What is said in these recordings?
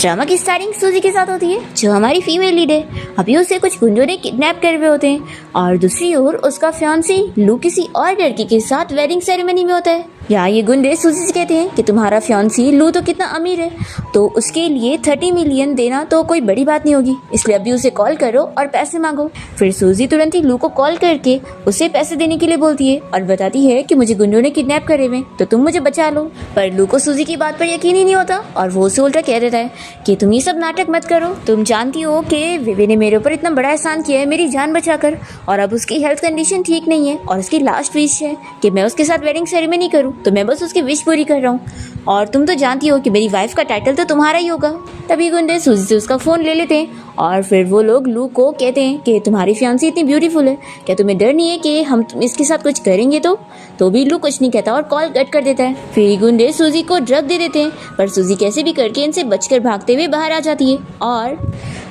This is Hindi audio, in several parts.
ड्रामा की स्टार्टिंग सूजी के साथ होती है, जो हमारी फीमेल लीड है। अभी उसे कुछ गुंडों ने किडनैप करे हुए होते हैं और दूसरी ओर उसका फियांसी लू किसी और लड़की के साथ वेडिंग सेरेमनी में होता है। यहाँ ये गुंडे सूजी से कहते हैं कि तुम्हारा फियांसी लू तो कितना अमीर है, तो उसके लिए 30 मिलियन देना तो कोई बड़ी बात नहीं होगी, इसलिए अभी उसे कॉल करो और पैसे मांगो। फिर सूजी तुरंत ही लू को कॉल करके उसे पैसे देने के लिए बोलती है और बताती है कि मुझे गुंडों ने किडनैप करे हुए, तो तुम मुझे बचा लो। पर लू को सूजी की बात पर यकीन ही नहीं होता और वो उसे उल्टा कह देता है कि तुम ये सब नाटक मत करो, तुम जानती हो कि विवे ने मेरे ऊपर इतना बड़ा एहसान किया है मेरी जान बचाकर, और अब उसकी हेल्थ कंडीशन ठीक नहीं है और उसकी लास्ट विश है कि मैं उसके साथ वेडिंग सेरेमनी करूं, तो मैं बस उसकी विश पूरी कर रहा हूँ, और तुम तो जानती हो कि मेरी वाइफ का टाइटल तो तुम्हारा ही होगा। तभी गुंडे सूजी से उसका फोन ले लेते हैं और फिर वो लोग लू को कहते हैं कि तुम्हारी फियांसी इतनी ब्यूटीफुल है, क्या तुम्हें डर नहीं है कि हम इसके साथ कुछ करेंगे? तो भी लू कुछ नहीं कहता और कॉल कट कर देता है। फिर गुंडे सूजी को ड्रग दे देते हैं, पर सूजी कैसे भी करके इनसे बचकर भागते हुए बाहर आ जाती है। और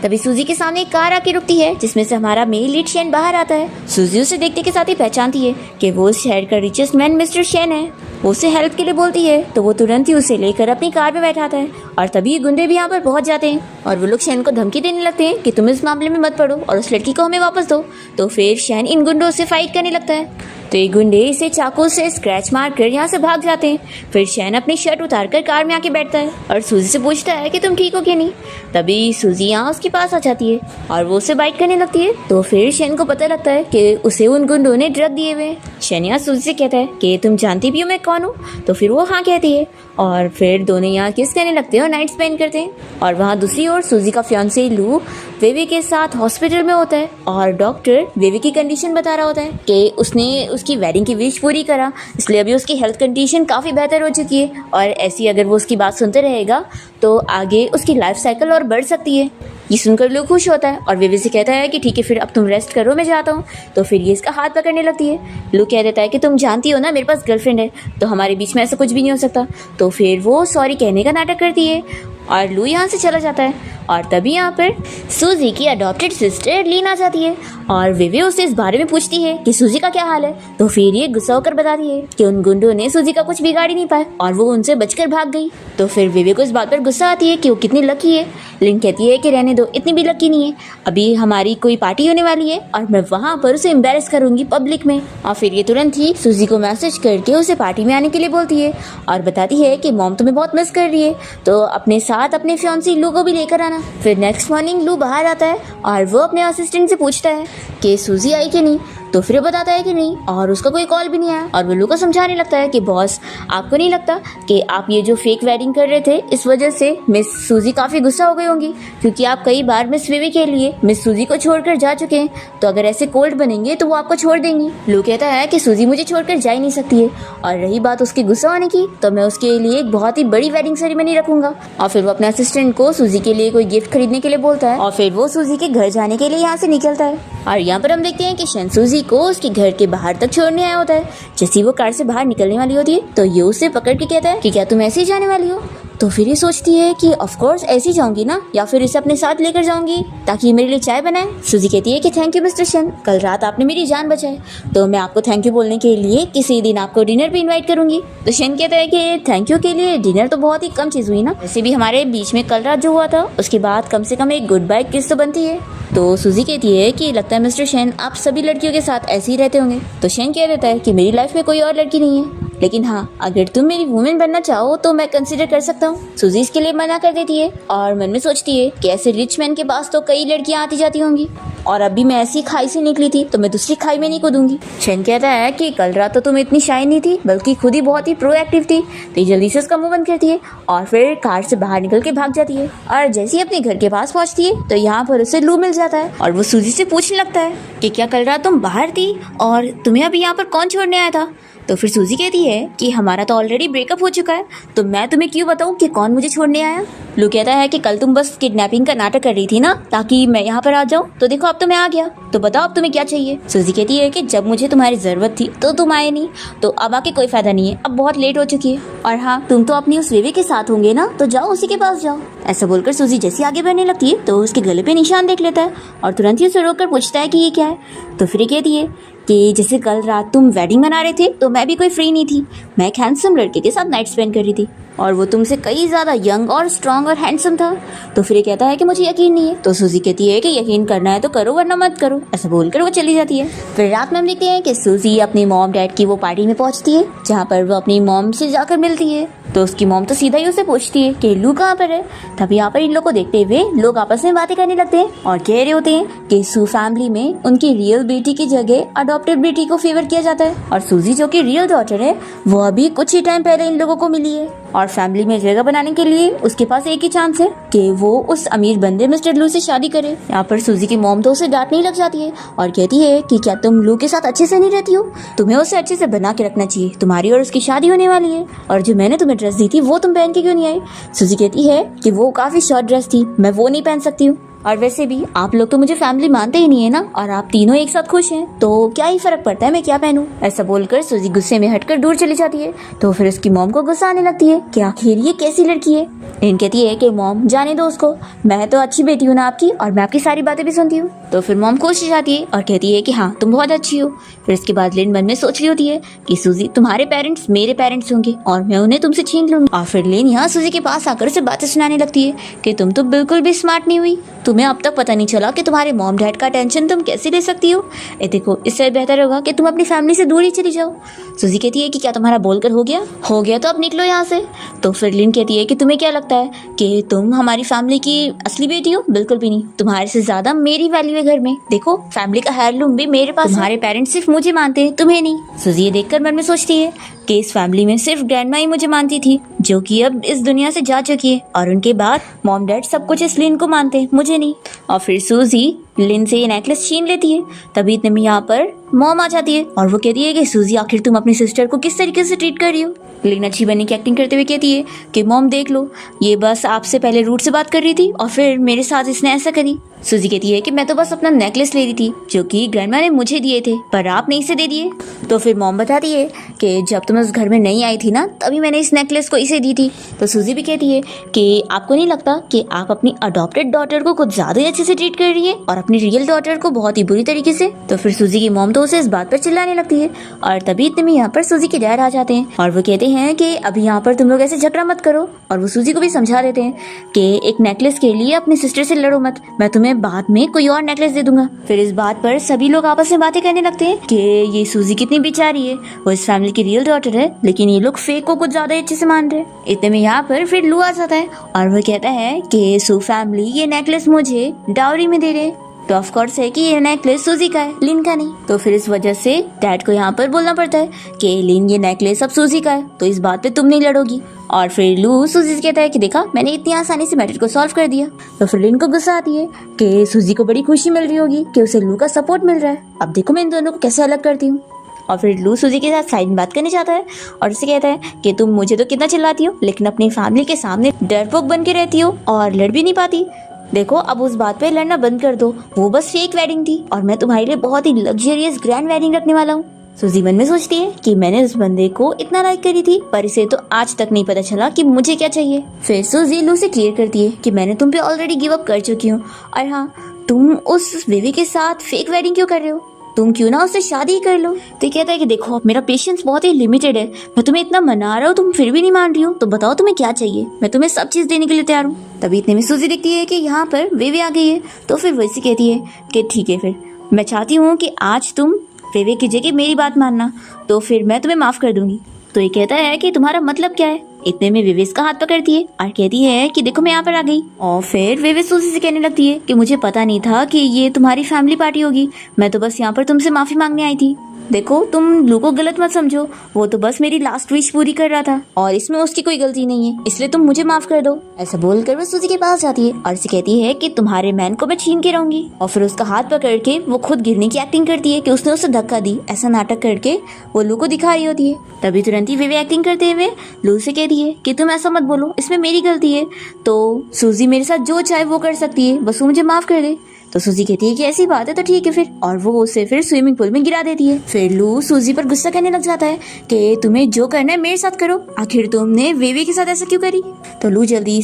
तभी सूजी के सामने एक कार आके रुकती है, जिसमें से हमारा मेल लीड शेन बाहर आता है। सूजी उसे देखते के साथ ही पहचानती है कि वो शहर का रिचेस्ट मैन मिस्टर शेन है। वो उसे हेल्प के लिए बोलती है, तो वो तुरंत ही उसे लेकर अपनी कार में बैठाता है और तभी गुंडे भी यहाँ पर पहुंच जाते हैं और वो लोग शेन को धमकी देने लगते हैं कि तुम इस मामले में मत पड़ो और उस लड़की को हमें वापस दो। तो फिर शेन इन गुंडों से फाइट करने लगता है, तो ये गुंडे इसे चाकू से स्क्रैच मारकर यहाँ से भाग जाते हैं। फिर शेन अपनी शर्ट उतारकर कार में आके बैठता है और सूजी से पूछता है कि तुम ठीक हो कि नहीं। तभी सूजी यहाँ उसके पास आ जाती है और वो उसे बाइट करने लगती है। तो फिर शेन को पता लगता है कि उसे उन गुंडों ने ड्रग दिए हुए। शेन यहाँ सूजी से कहता है कि तुम जानती भी हो मैं कौन हूँ, तो फिर वो हाँ कहती है और फिर दोनों यहाँ किस करने लगते हैं और नाइट स्पेंड करते हैं। और वहाँ दूसरी ओर सूजी का फियांसे लू वेवी के साथ हॉस्पिटल में होता है और डॉक्टर वेवी की कंडीशन बता रहा होता है कि उसने उसकी वेडिंग की विश पूरी करा, इसलिए अभी उसकी हेल्थ कंडीशन काफ़ी बेहतर हो चुकी है और ऐसी अगर वो उसकी बात सुनते रहेगा तो आगे उसकी लाइफ साइकिल और बढ़ सकती है। ये सुनकर लू खुश होता है और वेवी से कहता है कि ठीक है फिर अब तुम रेस्ट करो, मैं जाता हूँ। तो फिर ये इसका हाथ पकड़ने लगती है। लू कह देता है कि तुम जानती हो ना मेरे पास गर्लफ्रेंड है, तो हमारे बीच में ऐसा कुछ भी नहीं हो सकता। तो फिर वो सॉरी कहने का नाटक करती है और लू यहाँ से चला जाता है। और तभी यहाँ पर सूजी की अडॉप्टेड सिस्टर लीन आ जाती है और विवे उससे इस बारे में पूछती है कि सूजी का क्या हाल है। तो फिर ये गुस्सा होकर बताती है कि उन गुंडों ने सूजी का कुछ बिगाड़ ही नहीं पाया और वो उनसे बचकर भाग गई। तो फिर विवे को इस बात पर गुस्सा आती है कि वो कितनी लकी है। लिन कहती है कि रहने दो, इतनी भी लकी नहीं है, अभी हमारी कोई पार्टी होने वाली है और मैं वहाँ पर उसे एम्बेरस करूंगी पब्लिक में। और फिर ये तुरंत ही सूजी को मैसेज करके उसे पार्टी में आने के लिए बोलती है और बताती है कि मॉम तुम्हें बहुत मिस कर रही है, तो अपने साथ अपने फियांसी लू को भी लेकर आना। फिर नेक्स्ट मॉर्निंग लू बाहर आता है और वो अपने असिस्टेंट से पूछता है कि सूजी आई कि नहीं, तो फिर वो बताता है कि नहीं और उसका कोई कॉल भी नहीं आया। और वो लू को समझाने लगता है कि बॉस आपको नहीं लगता कि आप ये जो फेक वेडिंग कर रहे थे इस वजह से मिस सूजी काफ़ी गुस्सा हो गई होंगी, क्योंकि आप कई बार मिस विवी के लिए मिस सूजी को छोड़कर जा चुके हैं, तो अगर ऐसे कोल्ड बनेंगे तो वो आपको छोड़ देंगी। लू कहता है कि सूजी मुझे छोड़कर जा ही नहीं सकती है, और रही बात उसके गुस्सा होने की तो मैं उसके लिए एक बहुत ही बड़ी वेडिंग सेरेमनी रखूंगा। और फिर वो अपने असिस्टेंट को सूजी के लिए कोई गिफ्ट खरीदने के लिए बोलता है और फिर वो सूजी के घर जाने के लिए यहाँ से निकलता है। और यहाँ पर हम देखते हैं कि शेन सूजी को उसके घर के बाहर तक छोड़ने आया होता है। जैसे वो कार से बाहर निकलने वाली होती है तो ये उसे पकड़ के कहता है कि क्या तुम ऐसे ही जाने वाली हो? तो फिर ये सोचती है कि ऑफ कोर्स ऐसे ही जाऊंगी ना, या फिर इसे अपने साथ लेकर जाऊंगी ताकि ये मेरे लिए चाय बनाए। सूजी कहती है कि थैंक यू मिस्टर शेन, कल रात आपने मेरी जान बचाई, तो मैं आपको थैंक यू बोलने के लिए किसी दिन आपको डिनर पे इनवाइट करूंगी। तो शेन कहता है कि थैंक यू के लिए डिनर तो बहुत ही कम चीज हुई ना, वैसे भी हमारे बीच में कल रात जो हुआ था उसके बाद कम से कम एक गुड बाय किस तो बनती है। तो सूजी कहती है कि लगता है मिस्टर शेन आप सभी लड़कियों के साथ ऐसे ही रहते होंगे। तो शेन कह देता है कि मेरी लाइफ में कोई और लड़की नहीं है, लेकिन हाँ अगर तुम मेरी वुमेन बनना चाहो तो मैं कंसीडर कर सकता हूँ। सूजी इसके लिए मना कर देती है और मन में सोचती है कि ऐसे रिच मैन के पास तो कई लड़कियां आती जाती होंगी, और अभी मैं ऐसी खाई से निकली थी तो मैं दूसरी खाई में नहीं कूदूंगी। शेन कहता है कि कल रात तो तुम इतनी शाय नहीं थी बल्कि खुद ही बहुत ही प्रोएक्टिव थी। तो जल्दी से उसका मुंह बंद करती है और फिर कार से बाहर निकल के भाग जाती है। और जैसे ही अपने घर के पास पहुंचती है तो यहाँ पर उसे लू मिल जाता है और वो सूजी से पूछने लगता है कि क्या कल रात तुम बाहर थी और तुम्हें अभी यहाँ पर कौन छोड़ने आया था? तो फिर सूजी कहती है कि हमारा तो ऑलरेडी ब्रेकअप हो चुका है, तो मैं तुम्हें क्यों बताऊं कि कौन मुझे छोड़ने आया। लू कहता है कि कल तुम बस किडनैपिंग का नाटक कर रही थी ना ताकि मैं यहाँ पर आ जाऊं, तो देखो अब तो मैं आ गया, तो बताओ अब तुम्हें क्या चाहिए। सूजी कहती है कि जब मुझे तुम्हारी जरूरत थी तो तुम आए नहीं, तो अब आके कोई फायदा नहीं है, अब बहुत लेट हो चुकी है, और हाँ तुम तो अपनी उस विवे के साथ होंगे ना, तो जाओ उसी के पास जाओ। ऐसा बोलकर सूजी जैसे आगे बढ़ने लगती है तो उसके गले पे निशान देख लेता है और तुरंत ही उसे रोककर पूछता है कि ये क्या है। तो फिर कहती है कि जैसे कल रात तुम वेडिंग मना रहे थे तो मैं भी कोई फ्री नहीं थी, मैं एक हैंडसम लड़के के साथ नाइट स्पेंड कर रही थी। और वो तुमसे कई ज्यादा यंग और स्ट्रांग और हैंडसम था। तो फिर ये कहता है कि मुझे यकीन नहीं है। तो सूजी कहती है कि यकीन करना है तो करो वरना मत करो। ऐसा बोलकर वो चली जाती है। फिर रात में हम देखते हैं कि सूजी अपनी मॉम डैड की वो पार्टी में पहुंचती है जहाँ पर वो अपनी मॉम से जाकर मिलती है। तो उसकी मॉम तो सीधा ही उसे पूछती है कि लू कहाँ पर है। तब यहाँ पर इन लोग को देखते हुए लोग आपस में बातें करने लगते हैं और कह रहे होते हैं कि सू फैमिली में उनकी रियल बेटी की जगह अडॉप्टेड बेटी को फेवर किया जाता है और सूजी जो कि रियल डॉटर है वो अभी कुछ ही टाइम पहले इन लोगों को मिली है और फैमिली में जगह बनाने के लिए उसके पास एक ही चांस है कि वो उस अमीर बंदे मिस्टर लू से शादी करे। यहाँ पर सूजी की मॉम तो उसे डांटने लग जाती है और कहती है कि क्या तुम लू के साथ अच्छे से नहीं रहती हो, तुम्हें उसे अच्छे से बना के रखना चाहिए, तुम्हारी और उसकी शादी होने वाली है और जो मैंने तुम्हें ड्रेस दी थी वो तुम पहन के क्यों नहीं आई। सूजी कहती है कि वो काफी शॉर्ट ड्रेस थी, मैं वो नहीं पहन सकती हूँ और वैसे भी आप लोग तो मुझे फैमिली मानते ही नहीं है ना और आप तीनों एक साथ खुश हैं तो क्या ही फर्क पड़ता है मैं क्या पहनूं। ऐसा बोलकर सूजी गुस्से में हटकर दूर चली जाती है। तो फिर उसकी मॉम को गुस्सा आने लगती है कि आखिर ये कैसी लड़की है। लिन कहती है कि मॉम जाने दो उसको, मैं तो अच्छी बेटी हूँ ना आपकी और मैं आपकी सारी बातें भी सुनती हूँ। तो फिर मॉम खुश हो जाती है और कहती है कि हाँ तुम बहुत अच्छी हो। फिर इसके बाद लिन मन में सोच रही होती है कि सूजी तुम्हारे पेरेंट्स मेरे पेरेंट्स होंगे और मैं उन्हें तुमसे छीन लूंगी। और फिर लिन यहाँ सूजी के पास आकर उसे बातें सुनाने लगती है कि तुम तो बिल्कुल भी स्मार्ट नहीं हुई, तुम्हें अब तक पता नहीं चला कि तुम्हारे मॉम डैड का टेंशन तुम कैसे ले सकती हो। ए देखो इससे बेहतर होगा कि तुम अपनी फैमिली से दूर ही चली जाओ। सूजी कहती है कि क्या तुम्हारा बोलकर हो गया तो अब निकलो यहाँ से। तो फिर लिन कहती है कि तुम्हें क्या लगता है कि तुम हमारी फैमिली की असली बेटी हो, बिल्कुल भी नहीं, तुम्हारे से ज्यादा मेरी वैल्यू है घर में। देखो फैमिली का हेirloom भी मेरे पास, तुम्हारे पेरेंट्स सिर्फ मुझे मानते हैं तुम्हें नहीं। सूजी ये देखकर मन में सोचती है कि इस फैमिली में सिर्फ ग्रैंडमा ही मुझे मानती थी जो कि अब इस दुनिया से जा चुकी है और उनके बाद मॉम डैड सब कुछ इस लिन को मानते हैं मुझे नहीं। और फिर सूजी लिन से ये नेकलेस छीन लेती है। तभी इतने में यहाँ पर मॉम आ जाती है और वो कहती है कि सूजी आखिर तुम अपनी सिस्टर को किस तरीके से ट्रीट कर रही हो। लिन अच्छी बनने की एक्टिंग करते हुए कहती है कि मॉम देख लो ये बस आपसे पहले रूट से बात कर रही थी और फिर मेरे साथ इसने ऐसा करी। सूजी कहती है कि मैं तो बस अपना नेकलेस ले रही थी जो कि ग्रैंडमा ने मुझे दिए थे पर आपने इसे दे दिए। तो फिर मॉम बताती है कि जब तुम उस घर में नहीं आई थी ना तभी मैंने इस नेकलेस को इसे दी थी। तो सूजी भी कहती है कि आपको नहीं लगता कि आप अपनी अडॉप्टेड डॉटर को कुछ ज्यादा ही अच्छे से ट्रीट कर रही है और अपनी रियल डॉटर को बहुत ही बुरी तरीके से। तो फिर सूजी की मॉम तो उसे इस बात पर चिल्लाने लगती है और तभी इतने में यहाँ पर सूजी के डैड आ जाते हैं और वो कहते हैं कि अभी यहाँ पर तुम लोग ऐसे झगड़ा मत करो और वो सूजी को भी समझा देते हैं कि एक नेकलेस के लिए अपनी सिस्टर से लड़ो मत, मैं तुम्हें बाद में कोई और नेकलेस दे दूंगा। फिर इस बात पर सभी लोग आपस में बातें करने लगते हैं कि ये सूजी कितनी बेचारी है, वो इस फैमिली की रियल डॉटर है लेकिन ये लोग फेक को कुछ ज्यादा अच्छे से मान रहे हैं। इतने में यहाँ पर फिर लू आ जाता है और वो कहता है कि सू फैमिली ये नेकलेस मुझे डाउरी में दे रहे। तो ऑफ कोर्स है कि ये नेकलेस सूजी का है, लिन का नहीं। तो फिर इस वजह से डैड को यहाँ पर बोलना पड़ता है कि लिन ये नेकलेस अब सूजी का है तो इस बात पे तुम नहीं लड़ोगी। और फिर लू सूजी से कहता है कि देखा मैंने इतनी आसानी से मैटर को सॉल्व कर दिया। तो फिर लिन को गुस्सा आती है कि सूजी को बड़ी खुशी मिल रही होगी कि उसे लू का सपोर्ट मिल रहा है, अब देखो मैं इन दोनों को कैसे अलग करती हूँ। और फिर लू सूजी के साथ साइड में बात करने जाता है और उसे कहता है कि तुम मुझे तो कितना चिल्लाती हो लेकिन अपनी फैमिली के सामने डरपोक बन के रहती हो और लड़ भी नहीं पाती। देखो अब उस बात पे लड़ना बंद कर दो, वो बस फेक वेडिंग थी और मैं तुम्हारे लिए बहुत ही लग्जरियस ग्रैंड वेडिंग रखने वाला हूँ। सूजी मन में सोचती है कि मैंने उस बंदे को इतना लाइक करी थी पर इसे तो आज तक नहीं पता चला कि मुझे क्या चाहिए। फिर सूजी लू से क्लियर करती है कि मैंने तुम पे ऑलरेडी गिव अप कर चुकी हूँ और हाँ तुम उस बेबी के साथ फेक वेडिंग क्यों कर रहे हो, तुम क्यों ना उससे शादी कर लो। तो कहता है कि देखो मेरा पेशेंस बहुत ही लिमिटेड है, मैं तुम्हें इतना मना रहा हूँ तुम फिर भी नहीं मान रही हो, तो बताओ तुम्हें क्या चाहिए, मैं तुम्हें सब चीज देने के लिए तैयार हूँ। तभी इतने में सूजी दिखती है कि यहाँ पर वेवे आ गई है। तो फिर वैसे कहती है कि ठीक है फिर मैं चाहती हूँ कि आज तुम वेवे की जगह मेरी बात मानना, तो फिर मैं तुम्हें माफ कर दूंगी। तो ये कहता है कि तुम्हारा मतलब क्या है। इतने में विवेश का हाथ पकड़ती है और कहती है कि देखो मैं यहाँ पर आ गई। और फिर विवेश सूजी से कहने लगती है कि मुझे पता नहीं था कि ये तुम्हारी फैमिली पार्टी होगी, मैं तो बस यहाँ पर तुमसे माफी मांगने आई थी। देखो तुम लू को गलत मत समझो, वो तो बस मेरी लास्ट विश पूरी कर रहा था और इसमें उसकी कोई गलती नहीं है, इसलिए तुम मुझे माफ कर दो। ऐसा बोलकर वो सूजी के पास जाती है और उसे कहती है कि तुम्हारे मैन को मैं छीन के रहूंगी। और फिर उसका हाथ पकड़ के वो खुद गिरने की एक्टिंग करती है कि उसने उसे धक्का दी, ऐसा नाटक करके वो लू को दिखा रही होती है। तभी तुरंत ही वे एक्टिंग करते हुए लू से कहती है कि तुम ऐसा मत बोलो, इसमें मेरी गलती है, तो सूजी मेरे साथ जो चाहे वो कर सकती है, बस वो मुझे माफ कर दे। तो सूजी कहती है कि ऐसी बात है तो ठीक है फिर, और वो उसे फिर स्विमिंग पूल में गिरा देती है। फिर लू सूजी पर गुस्सा करने लग जाता है कि तुम्हें जो करना है मेरे साथ करो, आखिर तुमने वेवी के साथ ऐसा क्यों करी। तो लू जल्दी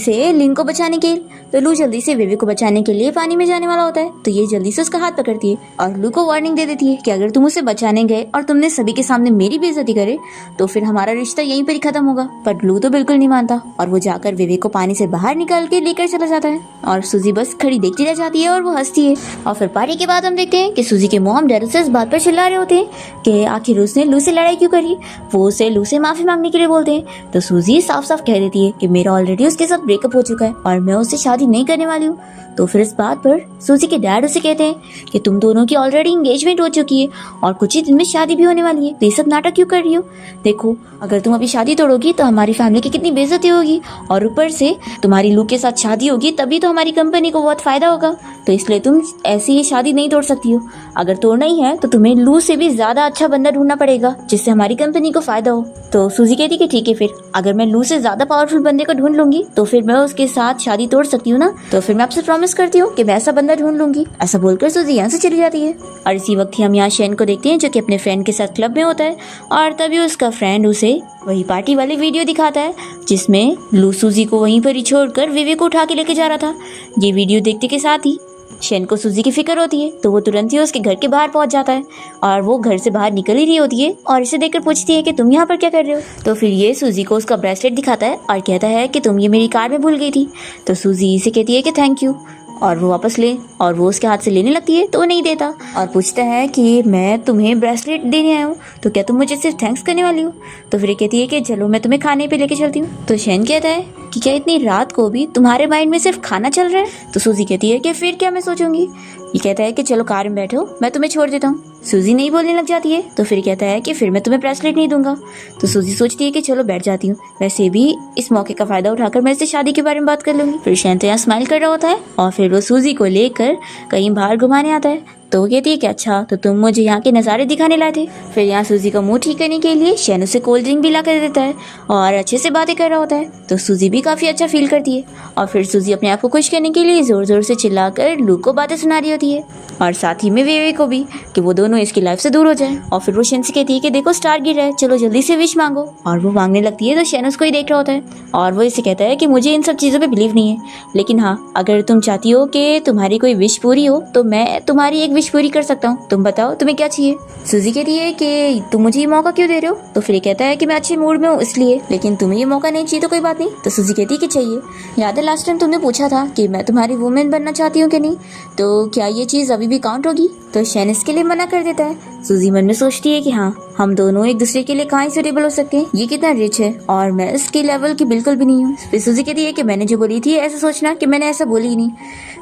से वेवी को बचाने के लिए पानी में जाने वाला होता है, तो ये जल्दी से उसका हाथ पकड़ती है और लू को वार्निंग दे देती है कि अगर तुम उसे बचाने गए और तुमने सभी के सामने मेरी बेइज्जती करे तो फिर हमारा रिश्ता यहीं पर ही खत्म होगा। पर लू तो बिल्कुल नहीं मानता और वो जाकर वेवी को पानी से बाहर निकाल के लेकर चला जाता है और सूजी बस खड़ी देखती रह जाती है और वो हंसती है। और फिर पार्टी के बाद हम देखते हैं कि सूजी के मॉम डैड से इस बात पर चिल्ला रहे होते हैं कि आखिर उसने लू से लड़ाई क्यों करी। वो उसे लू से माफी मांगने के लिए बोलते हैं, तो सूजी साफ साफ कह देती है कि मेरा ऑलरेडी उसके साथ ब्रेकअप हो चुका है और मैं उससे शादी नहीं करने वाली हूँ। तो फिर इस बात पर सूजी के डैड उसे कहते हैं कि तुम दोनों की ऑलरेडी एंगेजमेंट हो चुकी है और कुछ ही दिन में शादी भी होने वाली है, तो ये सब नाटक क्यों कर रही हो। देखो अगर तुम अभी शादी तोड़ोगी तो हमारी फैमिली की कितनी बेइज्जती होगी, और ऊपर से तुम्हारी लू के साथ शादी होगी तभी तो हमारी कंपनी को बहुत फायदा होगा, तो इसलिए तुम ऐसी ही शादी नहीं तोड़ सकती हो। अगर तोड़ना ही है तो तुम्हें लू से भी ज्यादा अच्छा बंदा ढूंढना पड़ेगा जिससे हमारी कंपनी को फायदा हो। तो सूजी कहती कि ठीक है फिर, अगर मैं लू से ज्यादा पावरफुल बंदे को ढूंढ लूंगी तो फिर मैं उसके साथ शादी तोड़ सकती हूँ ना, तो फिर मैं आपसे प्रॉमिस करती हूँ कि मैं ऐसा बंदा ढूंढ लूंगी। ऐसा बोलकर सूजी यहाँ से चली जाती है। और इसी वक्त ही हम यहाँ शेन को देखते हैं जो कि अपने फ्रेंड के साथ क्लब में होता है, और तभी उसका फ्रेंड उसे वही पार्टी वाली वीडियो दिखाता है जिसमें लू सूजी को वहीं पर ही छोड़कर विवे को उठा के लेके जा रहा था। ये वीडियो देखते के साथ ही शेन को सूजी की फिक्र होती है, तो वो तुरंत ही उसके घर के बाहर पहुंच जाता है और वो घर से बाहर निकल ही रही होती है और इसे देखकर पूछती है कि तुम यहाँ पर क्या कर रहे हो। तो फिर ये सूजी को उसका ब्रेसलेट दिखाता है और कहता है कि तुम ये मेरी कार में भूल गई थी। तो सूजी इसे कहती है कि थैंक यू, और वो वापस ले, और वो उसके हाथ से लेने लगती है तो वो नहीं देता और पूछता है कि मैं तुम्हें ब्रेसलेट देने आया हूँ, तो क्या तुम मुझे सिर्फ थैंक्स करने वाली हो। तो फिर कहती है कि चलो मैं तुम्हें खाने पे लेके चलती हूँ। तो शेन कहता है कि क्या इतनी रात को भी तुम्हारे माइंड में सिर्फ खाना चल रहा है। तो सूजी कहती है कि फिर क्या मैं सोचूंगी। ये कहता है कि चलो कार में बैठो, मैं तुम्हें छोड़ देता हूँ। सूजी नहीं बोलने लग जाती है, तो फिर कहता है कि फिर मैं तुम्हें ब्रेसलेट नहीं दूंगा। तो सूजी सोचती है कि चलो बैठ जाती हूँ, वैसे भी इस मौके का फायदा उठाकर मैं इससे शादी के बारे में बात कर लूंगी। फिर शेन तो यहाँ स्माइल कर रहा होता है और फिर वो सूजी को लेकर कहीं बाहर घुमाने आता है। तो वो कहती है कि अच्छा तो तुम मुझे यहाँ के नज़ारे दिखाने लाए थे। फिर यहाँ सूजी का मुंह ठीक करने के लिए शेन उसे कोल्ड ड्रिंक भी ला कर देता है और अच्छे से बातें कर रहा होता है, तो सूजी भी काफ़ी अच्छा फील करती है। और फिर सूजी अपने आप को खुश करने के लिए ज़ोर ज़ोर से चिल्लाकर लू को बातें सुना रही होती है और साथ ही में वेवे को भी कि वो दोनों इसकी लाइफ से दूर हो जाए। और फिर वो शेन से कहती है कि देखो स्टार गिर रहा है, चलो जल्दी से विश मांगो। और वो मांगने लगती है तो शेन उसको ही देख रहा होता है और वो इसे कहता है कि मुझे इन सब चीज़ों पे बिलीव नहीं है, लेकिन हाँ अगर तुम चाहती हो कि तुम्हारी कोई विश पूरी हो तो मैं तुम्हारी एक विश पूरी कर सकता हूँ, तुम बताओ तुम्हें क्या चाहिए। सूजी कहती है कि तुम मुझे ये मौका क्यों दे रहे हो। तो फिर ये कहता है कि मैं अच्छे मूड में हूँ इसलिए, लेकिन तुम्हें ये मौका नहीं चाहिए तो कोई बात नहीं। तो सूजी कहती है कि चाहिए, याद है लास्ट टाइम तुमने पूछा था कि मैं तुम्हारी वुमेन बनना चाहती हूँ कि नहीं, तो क्या ये चीज़ अभी भी काउंट होगी। तो शेन इसके लिए मना कर देता है। सूजी मन में सोचती है कि हाँ हम दोनों एक दूसरे के लिए कहाँ सूटेबल हो सकते हैं, ये कितना रिच है और मैं इसके लेवल की बिल्कुल भी नहीं हूँ। फिर सूजी कहती है कि मैंने जो बोली थी ऐसा सोचना कि मैंने ऐसा बोली ही नहीं।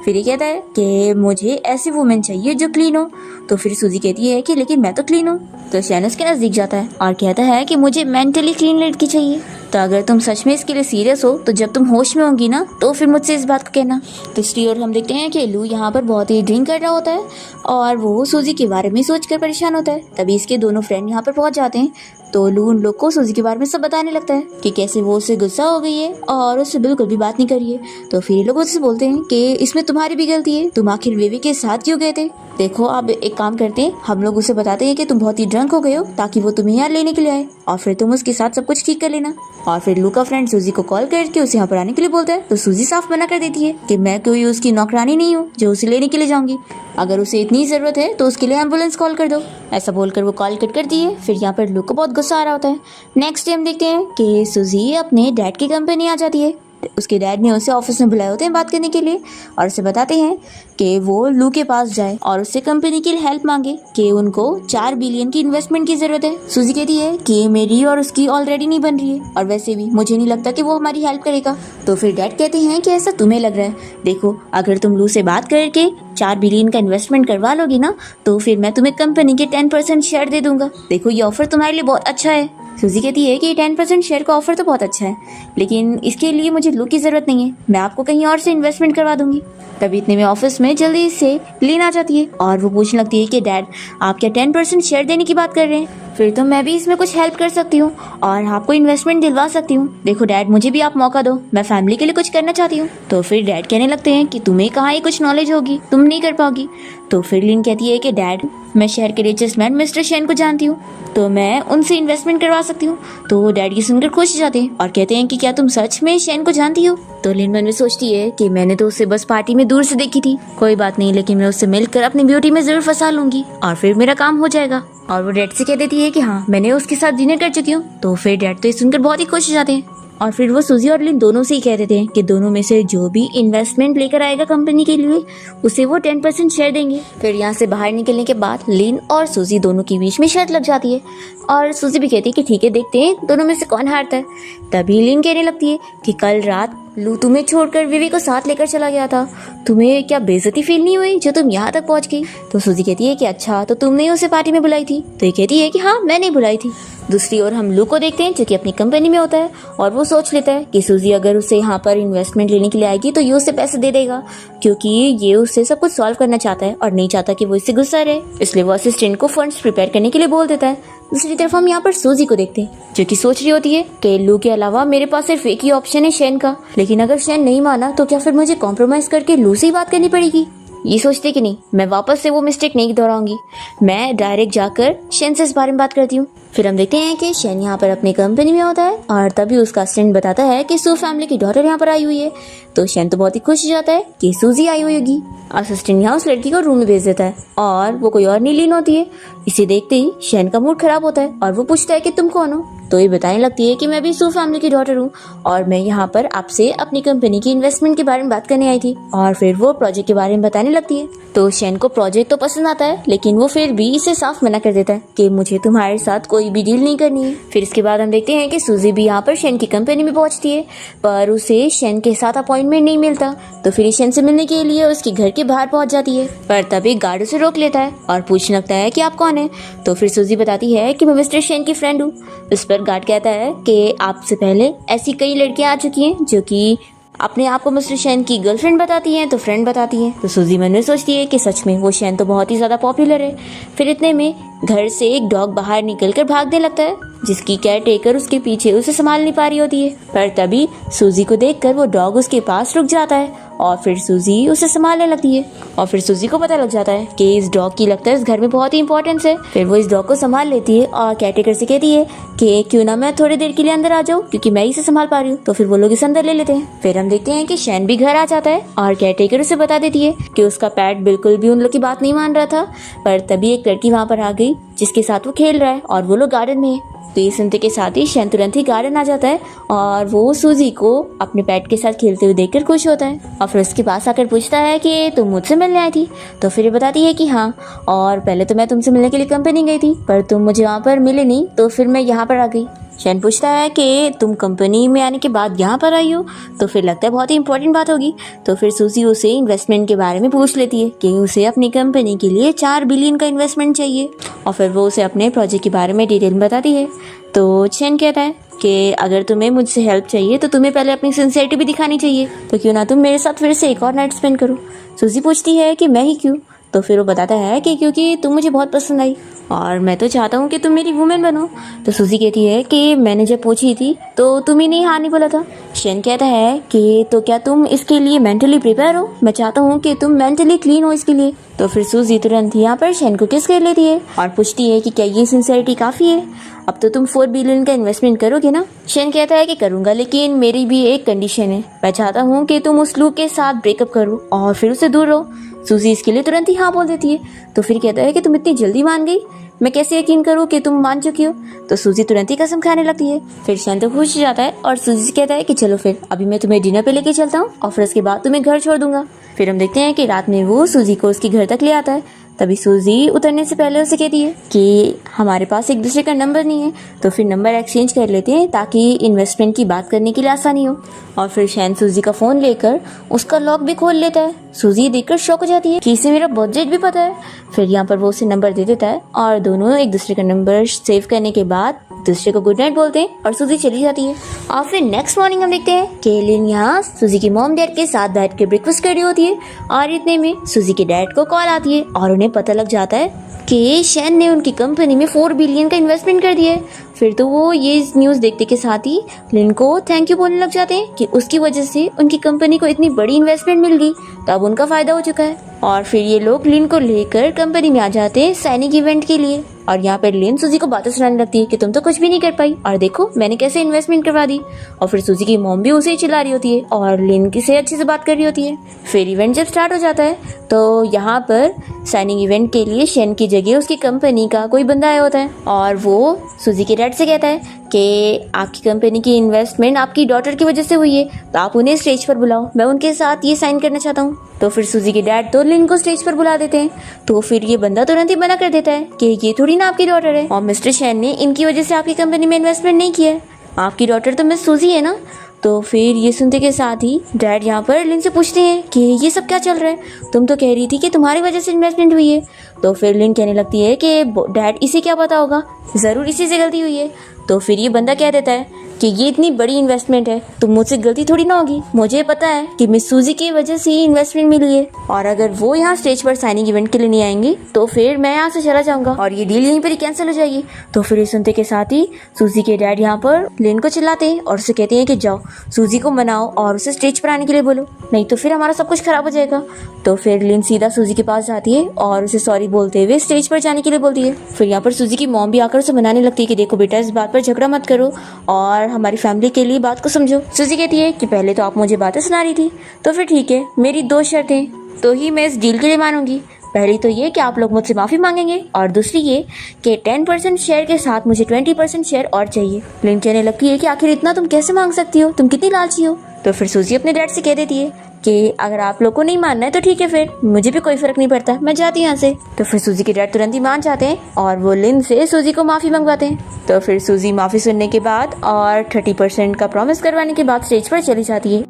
फिर ये कहता है कि मुझे ऐसी वुमेन चाहिए जो क्लीन हो। तो फिर सूजी कहती है कि लेकिन मैं तो क्लीन हूँ। तो शेन उसके नजदीक जाता है और कहता है कि मुझे मेंटली क्लीन लड़की चाहिए। तो अगर तुम सच में इसके लिए सीरियस हो तो जब तुम होश में होंगी ना तो फिर मुझसे इस बात को कहना। दूसरी ओर हम देखते हैं कि लू यहाँ पर बहुत ही ड्रिंक कर रहा होता है और वो सूजी के बारे में सोचकर परेशान होता है। तभी इसके दोनों फ्रेंड यहाँ पर पहुंच जाते हैं, तो लू उन लोग को सूजी के बारे में सब बताने लगता है कि कैसे वो उससे गुस्सा हो गई है और उससे बिल्कुल भी बात नहीं करी है। तो फिर ये लोग उससे बोलते हैं कि इसमें तुम्हारी भी गलती है, तुम आखिर वेवी के साथ क्यों गए थे। देखो अब एक काम करते हैं, हम लोग उसे बताते हैं कि तुम बहुत ही ड्रंक हो गए हो ताकि वो तुम्हें यहाँ लेने के लिए आए और फिर तुम उसके साथ सब कुछ ठीक कर लेना। और फिर लू का फ्रेंड सूजी को कॉल करके उसे यहाँ पर आने के लिए बोलता है, तो सूजी साफ मना कर देती है कि मैं कोई उसकी नौकरानी नहीं हूँ जो उसे लेने के लिए जाऊंगी, अगर उसे इतनी ज़रूरत है तो उसके लिए एम्बुलेंस कॉल कर दो। ऐसा बोलकर वो कॉल कट करती है। फिर यहाँ पर लू को बहुत गुस्सा आ रहा होता है। नेक्स्ट डे हम देखते हैं कि सूजी अपने डैड की कंपनी आ जाती है। उसके डैड ने उसे ऑफिस में बुलाए होते हैं बात करने के लिए और उसे बताते हैं कि वो लू के पास जाए और उससे कंपनी की हेल्प मांगे कि उनको 4 बिलियन की इन्वेस्टमेंट की जरूरत है। सूजी कहती है कि मेरी और उसकी ऑलरेडी नहीं बन रही है और वैसे भी मुझे नहीं लगता कि वो हमारी हेल्प करेगा। तो फिर डैड कहते हैं कि ऐसा तुम्हें लग रहा है, देखो अगर तुम लू से बात करके 4 बिलियन का इन्वेस्टमेंट करवा लोगी ना तो फिर मैं तुम्हें कंपनी के 10% शेयर दे दूंगा। देखो ये ऑफर तुम्हारे लिए बहुत अच्छा है। सूजी कहती है कि 10% शेयर का ऑफर तो बहुत अच्छा है, लेकिन इसके लिए मुझे लू की जरूरत नहीं है, मैं आपको कहीं और से इन्वेस्टमेंट करवा दूंगी। तभी इतने में ऑफिस में जल्दी से लीन आ जाती है और वो पूछने लगती है कि डैड आप क्या 10% शेयर देने की बात कर रहे हैं। फिर तो मैं भी इसमें कुछ हेल्प कर सकती हूँ और आपको इन्वेस्टमेंट दिलवा सकती हूँ। देखो डैड, मुझे भी आप मौका दो, मैं फैमिली के लिए कुछ करना चाहती हूँ। तो फिर डैड कहने लगते हैं कि तुम्हें कहाँ ये कुछ नॉलेज होगी, तुम नहीं कर पाओगी। तो फिर लिन कहती है कि डैड, मैं शहर के रिचेस्ट मैन मिस्टर शेन को जानती हूँ, तो मैं उनसे इन्वेस्टमेंट करवा सकती हूँ। तो डैड ये सुनकर खुश हो जाते हैं और कहते हैं कि क्या तुम सच में शेन को जानती हो। तो लिन मन में सोचती है कि मैंने तो उसे बस पार्टी में दूर से देखी थी, कोई बात नहीं, लेकिन मैं उससे मिलकर अपनी ब्यूटी में जरूर फंसा लूंगी और फिर मेरा काम हो जाएगा। और वो डैड से कह देती है कि हाँ, मैंने उसके साथ डिनर कर चुकी हूँ। तो फिर डैड तो ये सुनकर बहुत ही खुश हो जाते हैं और फिर वो सूजी और लिन दोनों से ही कह देते हैं कि दोनों में से जो भी इन्वेस्टमेंट लेकर आएगा कंपनी के लिए, उसे वो 10% शेयर देंगे। फिर यहाँ से बाहर निकलने के बाद लिन और सूजी दोनों के बीच में शर्त लग जाती है और सूजी भी कहती है कि ठीक है, देखते हैं दोनों में से कौन हारता है। तभी लिन कहने लगती है कि कल रात लू तुम्हें छोड़कर विवी को साथ लेकर चला गया था, तुम्हें क्या बेइज्जती फील नहीं हुई जो तुम यहाँ तक पहुँच गई। तो सूजी कहती है कि अच्छा, तो तुमने उसे पार्टी में बुलाई थी। तो ये कहती है कि हाँ, मैंने बुलाई थी। दूसरी ओर हम लू को देखते हैं जो कि अपनी कंपनी में होता है और वो सोच लेता है कि सूजी अगर उसे यहाँ पर इन्वेस्टमेंट लेने के लिए आएगी तो ये उसे पैसे दे देगा, क्योंकि ये उससे सब कुछ सॉल्व करना चाहता है और नहीं चाहता कि वो इससे गुस्सा रहे, इसलिए वो असिस्टेंट को फंड्स प्रिपेयर करने के लिए बोल देता है। दूसरी तरफ हम यहाँ पर सूजी को देखते हैं जो कि सोच रही होती है कि लू के अलावा मेरे पास सिर्फ एक ही ऑप्शन है शेन का, लेकिन अगर शेन नहीं माना तो क्या फिर मुझे कॉम्प्रोमाइज करके लू से ही बात करनी पड़ेगी। ये सोचते कि नहीं, मैं वापस से वो मिस्टेक नहीं दोहराऊंगी, मैं डायरेक्ट जाकर शेन से इस बारे में बात करती हूँ। फिर हम देखते हैं कि शेन यहाँ पर अपनी कंपनी में होता है और तभी उसका असिस्टेंट बताता है कि सू फैमिली की डॉटर यहाँ पर आई हुई है। तो शेन तो बहुत ही खुश हो जाता है कि सूजी आई हुई होगी। असिस्टेंट यहाँ उस लड़की को रूम में भेज देता है और वो कोई और नहीं लीन होती है। इसे देखते ही शेन का मूड खराब होता है और वो पूछता है कि तुम कौन हो। तो ये बताने लगती है कि मैं भी सू फैमिली की डॉटर हूँ और मैं यहाँ पर आपसे अपनी कंपनी की इन्वेस्टमेंट के बारे में बात करने आई थी। और फिर वो प्रोजेक्ट के बारे में बताने लगती है। तो शेन को प्रोजेक्ट तो पसंद आता है, लेकिन वो फिर भी इसे साफ मना कर देता है कि मुझे तुम्हारे साथ कोई भी डील नहीं करनी है। फिर इसके बाद हम देखते हैं कि सूजी भी यहाँ पर शेन की कंपनी में पहुंचती है, पर उसे शेन के साथ अपॉइंटमेंट नहीं मिलता। तो फिर शेन से मिलने के लिए उसके घर के बाहर पहुंच जाती है, पर तभी गार्ड उसे रोक लेता है और पूछने लगता है कि आप कौन है। तो फिर सूजी बताती है कि मैं मिस्टर शेन की फ्रेंड हूँ। इस पर गार्ड कहता है कि आपसे पहले ऐसी कई लड़कियां आ चुकी हैं जो कि अपने आप को मिस्टर शेन की गर्लफ्रेंड बताती हैं, तो फ्रेंड बताती हैं। तो सूजी मन में सोचती है कि सच में वो शेन तो बहुत ही ज्यादा पॉपुलर है। फिर इतने में घर से एक डॉग बाहर निकलकर भागने लगता है, जिसकी केयर टेकर उसके पीछे उसे संभाल नहीं पा रही होती है। पर तभी सूजी को देखकर वो डॉग उसके पास रुक जाता है और फिर सूजी उसे संभालने लगती है। और फिर सूजी को पता लग जाता है कि इस डॉग की लगता है इस घर में बहुत ही इंपॉर्टेंस है। फिर वो इस डॉग को संभाल लेती है और केयर टेकर से कहती है कि क्यों ना मैं थोड़ी देर के लिए अंदर आ जाऊँ, क्योंकि मैं इसे संभाल पा रही हूँ। तो फिर वो लोग इसे अंदर ले लेते हैं। फिर हम देखते हैं कि शेन भी घर आ जाता है और केयर टेकर उसे बता देती है कि उसका पैट बिल्कुल भी उन लोग की बात नहीं मान रहा था। पर तभी एक लड़की वहाँ पर आ गई जिसके साथ वो खेल रहा है और वो लोग गार्डन में है। तो ये सुनते के साथ ही शेन तुरंत ही गार्डन आ जाता है और वो सूजी को अपने पेट के साथ खेलते हुए देखकर खुश होता है और फिर उसके पास आकर पूछता है कि तुम मुझसे मिलने आई थी। तो फिर ये बताती है कि हाँ, और पहले तो मैं तुमसे मिलने के लिए कंपनी गई थी, पर तुम मुझे वहाँ पर मिले नहीं, तो फिर मैं यहाँ पर आ गई। शेन पूछता है कि तुम कंपनी में आने के बाद यहाँ पर आई हो, तो फिर लगता है बहुत ही इंपॉर्टेंट बात होगी। तो फिर सूजी उसे इन्वेस्टमेंट के बारे में पूछ लेती है कि उसे अपनी कंपनी के लिए 4 बिलियन का इन्वेस्टमेंट चाहिए और फिर वो उसे अपने प्रोजेक्ट के बारे में डिटेल में बताती है। तो शेन कहता है कि अगर तुम्हें मुझसे हेल्प चाहिए तो तुम्हें पहले अपनी सिंसियरिटी भी दिखानी चाहिए, तो क्यों ना तुम मेरे साथ फिर से एक और नाइट स्पेंड करो। सूजी पूछती है कि मैं ही क्यों। तो फिर वो बताता है कि क्योंकि तुम मुझे बहुत पसंद आई और मैं तो चाहता हूँ कि तुम मेरी वुमेन बनो। तो सूजी कहती है कि मैंने जब पूछी थी तो तुम्ही ने हाँ नहीं बोला था। शेन कहता है कि तो क्या तुम इसके लिए मेंटली प्रिपेयर हो, मैं चाहता हूँ कि तुम मेंटली क्लीन हो इसके लिए। तो फिर सूजी तुरंत यहाँ पर शेन को किस कर लेती है और पूछती है कि क्या ये सिंसियरिटी काफ़ी है, अब तो तुम 4 बिलियन का इन्वेस्टमेंट करोगे ना। शेन कहता है कि करूंगा, लेकिन मेरी भी एक कंडीशन है, मैं चाहता हूँ कि तुम उस लूक के साथ ब्रेकअप करो और फिर उससे दूर रहो। सूजी इसके लिए तुरंत ही हाँ बोल देती है। तो फिर कहता है कि तुम इतनी जल्दी मान गई, मैं कैसे यकीन करूँ कि तुम मान चुकी हो। तो सूजी तुरंत ही कसम खाने लगती है। फिर शेन तो खुश हो जाता है और सूजी से कहता है कि चलो फिर अभी मैं तुम्हें डिनर पे लेके चलता हूँ और फिर उसके बाद तुम्हें घर छोड़ दूंगा। फिर हम देखते हैं कि रात में वो सूजी को उसके घर तक ले आता है। तभी सूजी उतरने से पहले उसे कहती है कि हमारे पास एक दूसरे का नंबर नहीं है, तो फिर नंबर एक्सचेंज कर लेते हैं ताकि इन्वेस्टमेंट की बात करने के लिए आसानी हो। और फिर शेन सूजी का फ़ोन लेकर उसका लॉक भी खोल लेता है। सूजी देखकर शॉक हो जाती है कि इसे मेरा बजट भी पता है। फिर यहाँ पर वो उसे नंबर दे देता है और दोनों एक दूसरे का नंबर सेव करने के बाद दूसरे को गुड नाइट बोलते हैं और सूजी चली जाती है। और फिर नेक्स्ट मॉर्निंग हम देखते हैं कि लिन यहाँ सूजी की मॉम डैड के साथ बैठ के ब्रेकफास्ट कर रही होती है और इतने में सूजी के डैड को कॉल आती है और उन्हें पता लग जाता है कि शैन ने उनकी कंपनी में 4 बिलियन का इन्वेस्टमेंट कर दिया है। फिर तो वो ये न्यूज़ देखते के साथ ही लिन को थैंक यू बोलने लग जाते हैं कि उसकी वजह से उनकी कंपनी को इतनी बड़ी इन्वेस्टमेंट मिल गई, तो अब उनका फ़ायदा हो चुका है। और फिर ये लोग लिन को लेकर कंपनी में आ जाते हैं साइनिंग इवेंट के लिए। और यहाँ पर लिन सूजी को बातें सुनाने लगती है कि तुम तो कुछ भी नहीं कर पाई, और देखो मैंने कैसे इन्वेस्टमेंट करवा दी। और फिर सूजी की मॉम भी उसे ही चिल्ला रही होती है और लिन की से अच्छे से बात कर रही होती है। फिर इवेंट जब स्टार्ट हो जाता है तो यहाँ पर साइनिंग इवेंट के लिए शैन की जगह उसकी कंपनी का कोई बंदा आया होता है, और वो सूजी के डैड से कहता है कि आपकी कंपनी की इन्वेस्टमेंट आपकी डॉटर की वजह से हुई है, तो आप उन्हें स्टेज पर बुलाओ, मैं उनके साथ ये साइन करना चाहता हूँ। तो फिर सूजी के डैड तो लिन को स्टेज पर बुला देते हैं। तो फिर ये बंदा तुरंत ही मना कर देता है कि ये थोड़ी ना आपकी डॉटर है, और मिस्टर शैन ने इनकी वजह से आपकी कंपनी में इन्वेस्टमेंट नहीं किया है, आपकी डॉटर तो मिस सूजी है ना। तो फिर ये सुनते के साथ ही डैड यहाँ पर लिन से पूछते हैं कि ये सब क्या चल रहा है, तुम तो कह रही थी कि तुम्हारी वजह से इन्वेस्टमेंट हुई है। तो फिर लिन कहने लगती है कि डैड इसे क्या पता होगा, ज़रूर इसी से गलती हुई है। तो फिर ये बंदा कह देता है कि ये इतनी बड़ी इन्वेस्टमेंट है तो मुझसे गलती थोड़ी ना होगी, मुझे पता है कि मिस सूजी की वजह से ही इन्वेस्टमेंट मिली है, और अगर वो यहाँ स्टेज पर साइनिंग इवेंट के लिए नहीं आएंगी तो फिर मैं यहाँ से चला जाऊंगा और ये डील यहीं पर ही कैंसिल हो जाएगी। तो फिर ये सुनते के साथ ही सूजी के डैड यहाँ पर लिन को चिल्लाते हैं और उसे कहते हैं कि जाओ सूजी को मनाओ और उसे स्टेज पर आने के लिए बोलो, नहीं तो फिर हमारा सब कुछ खराब हो जाएगा। तो फिर लिन सीधा सूजी के पास जाती है और उसे सॉरी बोलते हुए स्टेज पर जाने के लिए बोलती है। फिर यहाँ पर सूजी की मॉम भी आकर उसे मनाने लगती है कि देखो बेटा, इस बात पर झगड़ा मत करो और हमारी फैमिली के लिए बात को समझो। सूजी कहती है कि पहले तो आप मुझे बातें सुना रही थी, तो फिर ठीक है, मेरी 2 शर्तें तो ही मैं इस डील के लिए मानूंगी। पहली तो ये कि आप लोग मुझसे माफ़ी मांगेंगे, और दूसरी ये कि 10% शेयर के साथ मुझे 20% शेयर और चाहिए। लिन कहने लगती है कि आखिर इतना तुम कैसे मांग सकती हो, तुम कितनी लालची हो। तो फिर सूजी अपने डैड से कह देती है कि अगर आप लोग को नहीं मानना है तो ठीक है, फिर मुझे भी कोई फर्क नहीं पड़ता, मैं जाती हूँ यहाँ से। तो फिर सूजी के डैड तुरंत ही मान जाते हैं और वो लिन से सूजी को माफ़ी मंगवाते हैं। तो फिर सूजी माफ़ी सुनने के बाद और 30% का प्रॉमिस करवाने के बाद स्टेज पर चली जाती है।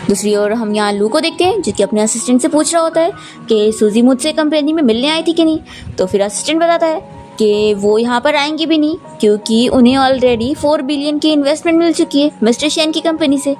दूसरी ओर हम यहाँ लू को देखते हैं जो कि अपने असिस्टेंट से पूछ रहा होता है कि सूजी मुझसे कंपनी में मिलने आई थी कि नहीं। तो फिर असिस्टेंट बताता है कि वो यहाँ पर आएंगे भी नहीं क्योंकि उन्हें ऑलरेडी 4 बिलियन की इन्वेस्टमेंट मिल चुकी है मिस्टर शैन की कंपनी से।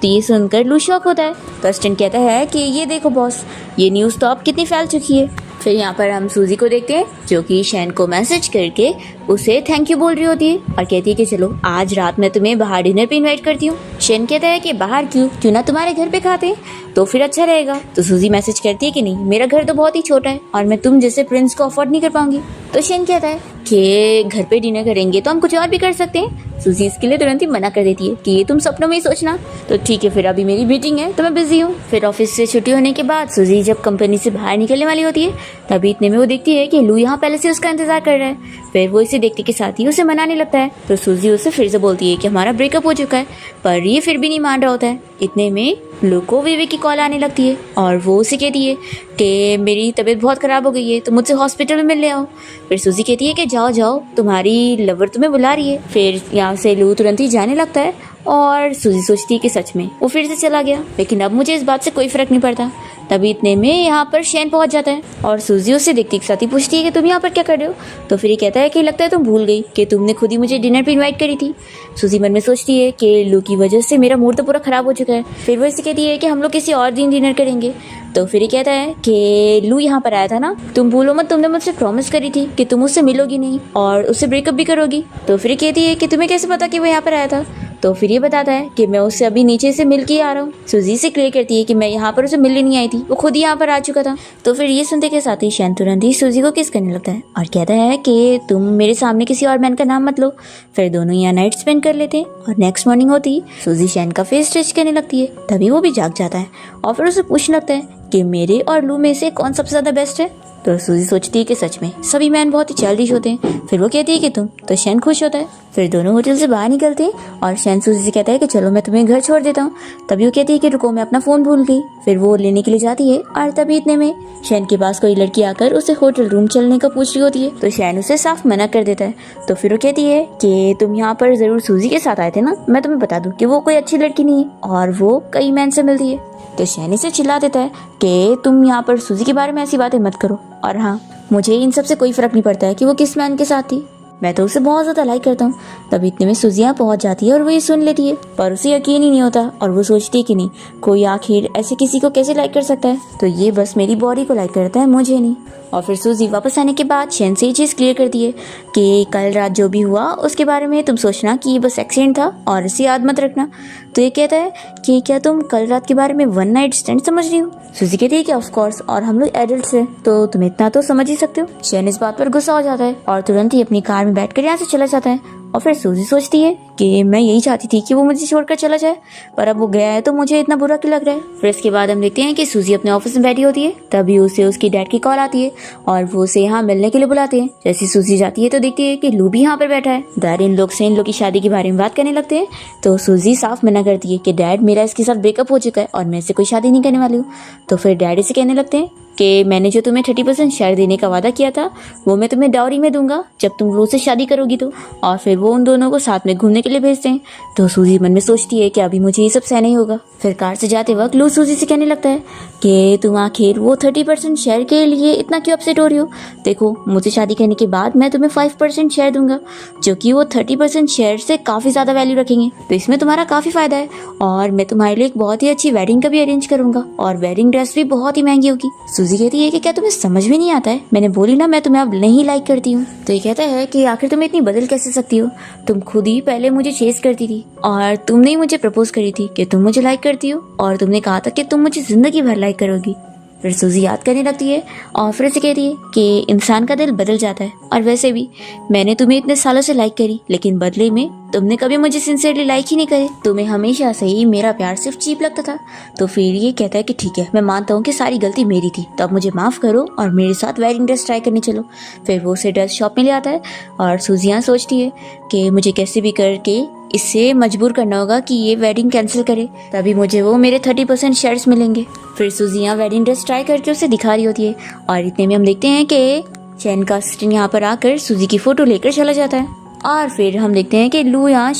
तो ये सुनकर लू शॉक होता है। तो असिस्टेंट कहता है कि ये देखो बॉस, ये न्यूज़ तो अब कितनी फैल चुकी है। फिर यहाँ पर हम सूजी को देखते हैं जो कि शैन को मैसेज करके उसे थैंक यू बोल रही होती है और कहती है कि चलो आज रात मैं तुम्हें बाहर डिनर पे इनवाइट करती हूँ। शैन कहता है कि बाहर क्यों ना तुम्हारे घर पे खाते हैं तो फिर अच्छा रहेगा। तो सूजी मैसेज करती है कि नहीं, मेरा घर तो बहुत ही छोटा है और मैं तुम जैसे प्रिंस को अफोर्ड नहीं कर पाऊंगी। तो शैन कहता है कि घर पे डिनर करेंगे तो हम कुछ और भी कर सकते हैं। सूजी इसके लिए तुरंत ही मना कर देती है कि ये तुम सपनों में ही सोचना। तो ठीक है, फिर अभी मेरी मीटिंग है तो मैं बिजी हूँ। फिर ऑफिस से छुट्टी होने के बाद सूजी जब कंपनी से बाहर निकलने वाली होती है तभी इतने में वो देखती है कि लू यहाँ पहले से उसका इंतजार कर रहा है। फिर वो इसे देखते के साथ ही उसे मनाने लगता है। तो सूजी उसे फिर से बोलती है कि हमारा ब्रेकअप हो चुका है, पर ये फिर भी नहीं मान रहा होता है। इतने में लू को विवेक की कॉल आने लगती है और वो उसे कहती है कि मेरी तबीयत बहुत ख़राब हो गई है तो मुझसे हॉस्पिटल में मिल ले आओ। फिर सूजी कहती है कि जाओ जाओ, तुम्हारी लवर तुम्हें बुला रही है। फिर यहाँ से लू तुरंत ही जाने लगता है और सूजी सोचती है कि सच में वो फिर से चला गया, लेकिन अब मुझे इस बात से कोई फ़र्क नहीं पड़ता। तभी इतने में यहाँ पर शैन पहुँच जाता है और सूजी उससे देखती के साथ ही पूछती है कि तुम यहाँ पर क्या कर रहे हो। तो फिर ये कहता है कि लगता है तुम भूल गई कि तुमने खुद ही मुझे डिनर पे इनवाइट करी थी। सूजी मन में सोचती है कि लू की वजह से मेरा मूड तो पूरा ख़राब हो चुका है। फिर वो इसे कहती है कि हम लोग किसी और दिन डिनर करेंगे। तो फिर ये कहता है कि लू यहाँ पर आया था ना, तुम भूलो मत, तुमने मुझसे प्रॉमिस करी थी कि तुम उससे मिलोगी नहीं और उससे ब्रेकअप भी करोगी। तो फिर ये कहती है कि तुम्हें कैसे पता कि वो यहाँ पर आया था। तो फिर ये बताता है कि मैं उससे अभी नीचे से मिल के आ रहा हूँ। सूजी से क्लियर करती है कि मैं यहाँ पर उसे मिलने नहीं आई थी, वो खुद ही यहाँ पर आ चुका था। तो फिर ये सुनते के साथ ही शैन तुरंत ही सूजी को किस करने लगता है और कहता है कि तुम मेरे सामने किसी और मैन का नाम मत लो। फिर दोनों यहाँ नाइट स्पेंड कर लेते हैं और नेक्स्ट मॉर्निंग होती सूजी शैन का फेस स्ट्रेच करने लगती है। तभी वो भी जाग जाता है और फिर उसे पूछने लगता है कि मेरे और लू में से कौन सबसे ज़्यादा बेस्ट है। तो सूजी सोचती है कि सच में सभी मैन बहुत ही चाइल्डिश होते हैं। फिर वो कहती है कि तुम, तो शैन खुश होता है। फिर दोनों होटल से बाहर निकलते हैं और शैन सूजी से कहता है कि चलो मैं तुम्हें घर छोड़ देता हूँ। तभी वो कहती है कि रुको, मैं अपना फ़ोन भूल गई। फिर वो लेने के लिए जाती है और तभी इतने में शैन के पास कोई लड़की आकर उसे होटल रूम चलने का पूछ रही होती है। तो शैन उसे साफ मना कर देता है। तो फिर वो कहती है कि तुम यहाँ पर ज़रूर सूजी के साथ आए थे ना, मैं तुम्हें बता दूँ कि वो कोई अच्छी लड़की नहीं है और वो कई मैन से मिलती है। तो शैन इसे चिल्ला देता है कि तुम यहाँ पर सूजी के बारे में ऐसी बातें मत करो, और हाँ, मुझे इन सब से कोई फ़र्क नहीं पड़ता है कि वो किस मैन के साथ थी, मैं तो उसे बहुत ज़्यादा लाइक करता हूँ। तब इतने में सूजी यहाँ पहुँच जाती है और वो ये सुन लेती है, पर उसे यकीन ही नहीं होता और वो सोचती है कि नहीं, कोई आखिर ऐसे किसी को कैसे लाइक कर सकता है, तो ये बस मेरी बॉडी को लाइक करता है, मुझे नहीं। और फिर सूजी वापस आने के बाद शेन से ये चीज़ क्लियर कर दी है कि कल रात जो भी हुआ उसके बारे में तुम सोचना कि ये बस एक्सीडेंट था और इसे याद मत रखना। तो ये कहता है कि क्या तुम कल रात के बारे में वन नाइट स्टैंड समझ रही हो। सूजी कहती है कि ऑफ कोर्स, और हम लोग एडल्ट्स हैं तो तुम इतना तो समझ ही सकते हो। शेन इस बात पर गुस्सा हो जाता है और तुरंत ही अपनी कार में बैठकर यहाँ से चला जाता है। और फिर सूजी सोचती है कि मैं यही चाहती थी कि वो मुझे छोड़कर चला जाए, पर अब वो गया है तो मुझे इतना बुरा क्यों लग रहा है। फिर इसके बाद हम देखते हैं कि सूजी अपने ऑफिस में बैठी होती है, तभी उसे उसकी डैड की कॉल आती है और वो उसे यहाँ मिलने के लिए बुलाते हैं। जैसे सूजी जाती है तो देखती है कि लू भी यहाँ पर बैठा है। डैड इन लोग की शादी के बारे में बात करने लगते हैं तो सूजी साफ मना करती है कि डैड मेरा इसके साथ ब्रेकअप हो चुका है और मैं इससे कोई शादी नहीं करने वाली हूँ। तो फिर डैड इसे कहने लगते हैं कि मैंने जो तुम्हें 30% शेयर देने का वादा किया था वो मैं तुम्हें डाउरी में दूंगा जब तुम लू से शादी करोगी तो। और फिर वो उन दोनों को साथ में घूमने के लिए भेजते हैं। तो सूजी मन में सोचती है कि अभी मुझे ये सब सहना ही होगा। फिर कार से जाते वक्त लू सूजी से कहने लगता है कि तुम आखिर वो 30% शेयर के लिए इतना क्यों अपसेट हो रही हो। देखो, मुझे शादी करने के बाद मैं तुम्हें 5% शेयर दूंगा, जो कि वो 30% शेयर से काफ़ी ज़्यादा वैल्यू रखेंगे, तो इसमें तुम्हारा काफ़ी फ़ायदा है। और मैं तुम्हारे लिए एक बहुत ही अच्छी वेडिंग का भी अरेंज करूंगा और वेडिंग ड्रेस भी बहुत ही महंगी होगी। सूजी कहती है कि क्या तुम्हें समझ में नहीं आता है, मैंने बोली ना मैं तुम्हें अब नहीं लाइक करती हूँ। तो ये कहता है कि आखिर तुम इतनी बदल कैसे सकती हो, तुम खुद ही पहले मुझे चेस करती थी और तुमने ही मुझे प्रपोज करी थी कि तुम मुझे लाइक करती हो और तुमने कहा था कि तुम मुझे जिंदगी भर लाइक करोगी। फिर सूजी याद करने लगती है और फिर से कहती है कि इंसान का दिल बदल जाता है, और वैसे भी मैंने तुम्हें इतने सालों से लाइक करी लेकिन बदले में तुमने कभी मुझे सिंसियरली लाइक ही नहीं करे। तुम्हें हमेशा से ही मेरा प्यार सिर्फ चीप लगता था। तो फिर ये कहता है कि ठीक है, मैं मानता हूँ कि सारी गलती मेरी थी, तो अब मुझे माफ़ करो और मेरे साथ वेडिंग ड्रेस ट्राई करने चलो। फिर वो उसे ड्रेस शॉप में ले आता है और सूजी यहाँ सोचती है कि मुझे कैसे भी करके इससे मजबूर करना होगा कि ये वेडिंग कैंसिल करे, तभी मुझे वो मेरे 30% शेयर्स मिलेंगे। फिर सूजी यहाँ वेडिंग ड्रेस ट्राई करके उसे दिखा रही होती है और इतने में हम देखते हैं कि चैन का असिस्टेंट यहाँ पर आकर सूजी की फोटो लेकर चला जाता है। और फिर हम देखते हैं कि लू यहाँ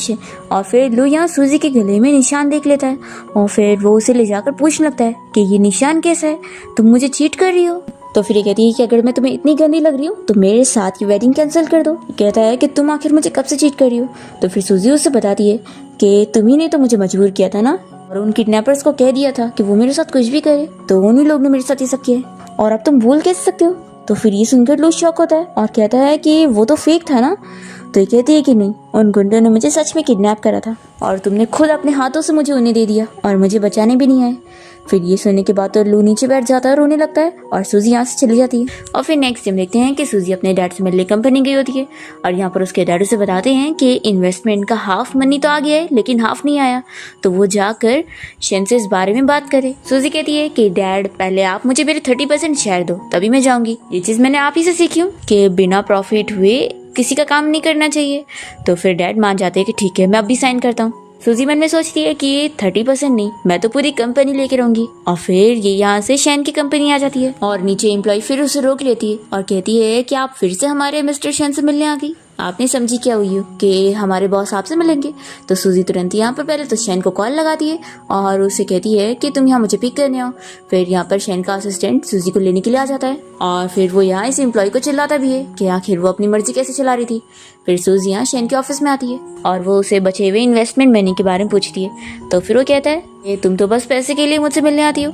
सूजी के गले में निशान देख लेता है और फिर वो उसे ले जाकर पूछने लगता है कि ये निशान कैसा है, तुम मुझे चीट कर रही हो। तो फिर ये कहती है कि अगर मैं तुम्हें इतनी गंदी लग रही हूँ तो मेरे साथ की वेडिंग कैंसिल कर दो। कहता है कि तुम आखिर मुझे कब से चीट कर रही हो। तो फिर सूजी उससे बताती है कि तुम्ही ने तो मुझे मजबूर किया था ना, और उन किडनैपर्स को कह दिया था कि वो मेरे साथ कुछ भी करे, तो उन्हीं लोग ने मेरे साथ ये सब किया और अब तुम भूल कैसे सकते हो। तो फिर ये सुनकर लू शॉक होता है और कहता है कि वो तो फेक था ना। तो ये कहती है कि नहीं, उन गुंडों ने मुझे सच में किडनैप करा था और तुमने खुद अपने हाथों से मुझे उन्हें दे दिया और मुझे बचाने भी नहीं आए। फिर ये सुनने के बाद तो लू नीचे बैठ जाता है, रोने लगता है और सूजी यहाँ से चली जाती है। और फिर नेक्स्ट टाइम देखते हैं कि सूजी अपने डैड से मिलने कंपनी गई होती है और यहाँ पर उसके डैड उसे बताते हैं कि इन्वेस्टमेंट का हाफ मनी तो आ गया है लेकिन हाफ नहीं आया, तो वो जाकर शेन से इस बारे में बात करे। सूजी कहती है कि डैड पहले आप मुझे मेरे 30% शेयर दो तभी मैं जाऊंगी, ये चीज़ मैंने आप ही से सीखी हूँ कि बिना प्रॉफिट हुए किसी का काम नहीं करना चाहिए। तो फिर डैड मान जाते हैं कि ठीक है, मैं अब भी साइन करता हूँ। सूजी मन में सोचती है कि 30% नहीं, मैं तो पूरी कंपनी लेके रहूंगी। और फिर ये यहाँ से शैन की कंपनी आ जाती है और नीचे एम्प्लॉय फिर उसे रोक लेती है और कहती है कि आप फिर से हमारे मिस्टर शैन से मिलने आ गई, आपने समझी क्या हुई हो कि हमारे बॉस आपसे मिलेंगे। तो सूजी तुरंत यहाँ पर पहले तो शैन को कॉल लगाती है और उसे कहती है कि तुम यहाँ मुझे पिक करने आओ। फिर यहाँ पर शैन का असिस्टेंट सूजी को लेने के लिए आ जाता है और फिर वो यहाँ इस एम्प्लॉय को चिल्लाता भी है कि आखिर वो अपनी मर्जी कैसे चला रही थी। फिर सूजी यहाँ शैन के ऑफिस में आती है और वो उसे बचे हुए इन्वेस्टमेंट मनी के बारे में पूछती है। तो फिर वो कहता है कि तुम तो बस पैसे के लिए मुझसे मिलने आती हो।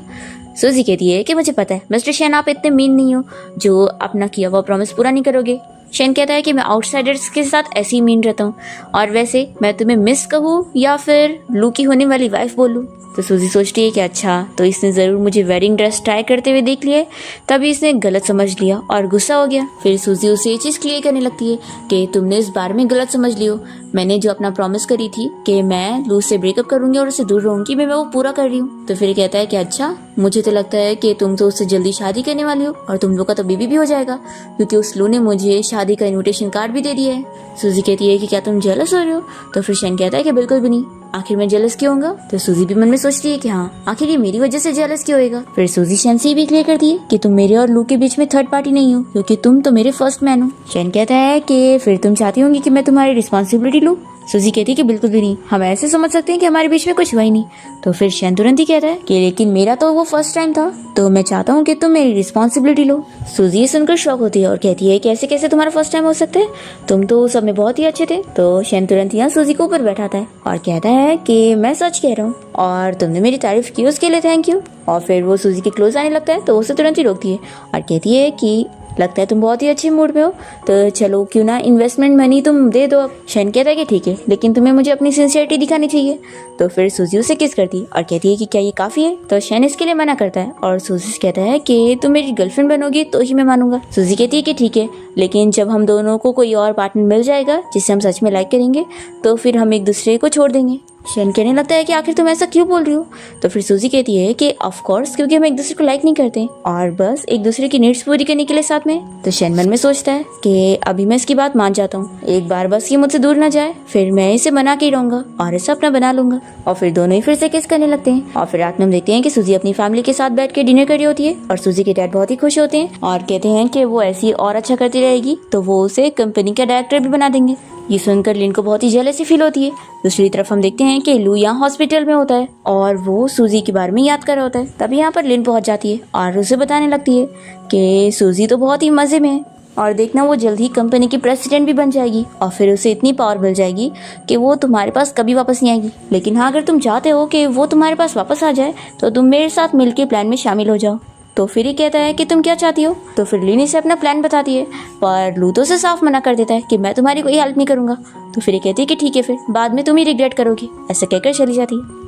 सूजी कहती है कि मुझे पता है मिस्टर शैन, आप इतने मीन नहीं हो जो अपना किया हुआ प्रॉमिस पूरा नहीं करोगे। शैन कहता है कि मैं आउटसाइडर्स के साथ ऐसे ही मीन रहता हूँ, और वैसे मैं तुम्हें मिस कहूँ या फिर लू की होने वाली वाइफ बोलूँ। तो सूजी सोचती है कि अच्छा, तो इसने ज़रूर मुझे वेडिंग ड्रेस ट्राई करते हुए देख लिया है, तभी इसने गलत समझ लिया और गुस्सा हो गया। फिर सूजी उसे ये चीज़ क्लियर करने लगती है कि तुमने इस बारे में गलत समझ लियो, मैंने जो अपना प्रॉमिस करी थी कि मैं लू से ब्रेकअप करूंगी और उससे दूर रहूंगी, मैं वो पूरा कर रही हूँ। तो फिर कहता है कि अच्छा, मुझे तो लगता है कि तुम तो उससे जल्दी शादी करने वाली हो और तुम लोग का तो बेबी भी हो जाएगा, क्योंकि उस लू ने मुझे शादी का इन्विटेशन कार्ड भी दे दिया है। सूजी कहती है कि क्या तुम जेलस हो रहे हो। तो फिर शैन कहता है कि बिल्कुल भी नहीं, आखिर मैं जेलस क्यों होगा। तो सूजी भी मन में सोचती है कि हाँ, आखिर ये मेरी वजह से जेलस क्यों होएगा। फिर सूजी शैन से भी क्लियर करती है कि तुम मेरे और लू के बीच में थर्ड पार्टी नहीं हो, क्योंकि तुम तो मेरे फर्स्ट मैन हो। शैन कहता है कि फिर तुम चाहती होंगी कि मैं तुम्हारी रिस्पॉन्सिबिलिटी लूँ। सूजी कहती है कि बिल्कुल भी नहीं, हम ऐसे समझ सकते हैं कि हमारे बीच में कुछ हुआ ही नहीं। तो फिर शैन तुरंत ही कहता है कि लेकिन मेरा तो वो फर्स्ट टाइम था, तो मैं चाहता हूँ कि तुम मेरी रिस्पॉन्सिबिलिटी लो। सूजी ये सुनकर शॉक होती है और कहती है कि ऐसे कैसे तुम्हारा फर्स्ट टाइम हो सकता है, तुम तो सब में बहुत ही अच्छे थे। तो शैन तुरंत यहाँ सूजी को ऊपर बैठाता है और कहता है कि मैं सच कह रहा हूँ और तुमने मेरी तारीफ की उसके लिए थैंक यू। और फिर वो सूजी के क्लोज आने लगता है तो उसे तुरंत ही रोकती है और कहती है कि लगता है तुम बहुत ही अच्छे मूड में हो, तो चलो क्यों ना इन्वेस्टमेंट मनी तुम दे दो अब। शन कहता है कि ठीक है, लेकिन तुम्हें मुझे अपनी सिंसियरिटी दिखानी चाहिए। तो फिर सूजी उसे किस करती है और कहती है कि क्या ये काफ़ी है। तो शन इसके लिए मना करता है और सूजी से कहता है कि तुम मेरी गर्लफ्रेंड बनोगी तो ही मैं मानूंगा। सूजी कहती है कि ठीक है, लेकिन जब हम दोनों को कोई और पार्टनर मिल जाएगा जिसे हम सच में लाइक करेंगे तो फिर हम एक दूसरे को छोड़ देंगे। शन कहने लगता है कि आखिर तुम ऐसा क्यों बोल रही हो। तो फिर सूजी कहती है कि ऑफ कोर्स, क्योंकि हम एक दूसरे को लाइक नहीं करते और बस एक दूसरे की नीड्स पूरी करने के लिए साथ में। तो शन मन में सोचता है कि अभी मैं इसकी बात मान जाता हूँ, एक बार बस ये मुझसे दूर ना जाए, फिर मैं इसे मना के ही रहूंगा और इसे अपना बना लूंगा। और फिर दोनों ही फिर से किस करने लगते हैं। और फिर रात में हम देखते हैं कि सूजी अपनी फैमिली के साथ बैठ के डिनर कर रही होती है और सूजी के डैड बहुत ही खुश होते हैं और कहते हैं कि वो ऐसी और अच्छा करती रहेगी तो वो उसे कंपनी का डायरेक्टर भी बना देंगे। ये सुनकर लिन को बहुत ही जेलसी फील होती है। दूसरी तरफ हम देखते हैं कि लू यहाँ हॉस्पिटल में होता है और वो सूजी के बारे में याद कर रहा होता है। तभी यहाँ पर लिन पहुंच जाती है और उसे बताने लगती है कि सूजी तो बहुत ही मजे में है और देखना वो जल्द ही कंपनी की प्रेसिडेंट भी बन जाएगी और फिर उसे इतनी पावर मिल जाएगी कि वो तुम्हारे पास कभी वापस नहीं आएगी। लेकिन हाँ, अगर तुम चाहते हो कि वो तुम्हारे पास वापस आ जाए तो तुम मेरे साथ मिलकर प्लान में शामिल हो जाओ। तो फिर ये कहता है कि तुम क्या चाहती हो। तो फिर लिन इसे अपना प्लान बताती है पर लू तो उसे साफ मना कर देता है कि मैं तुम्हारी कोई हेल्प नहीं करूंगा। तो फिर ये कहती है कि ठीक है, फिर बाद में तुम ही रिग्रेट करोगी। ऐसा कहकर चली जाती है।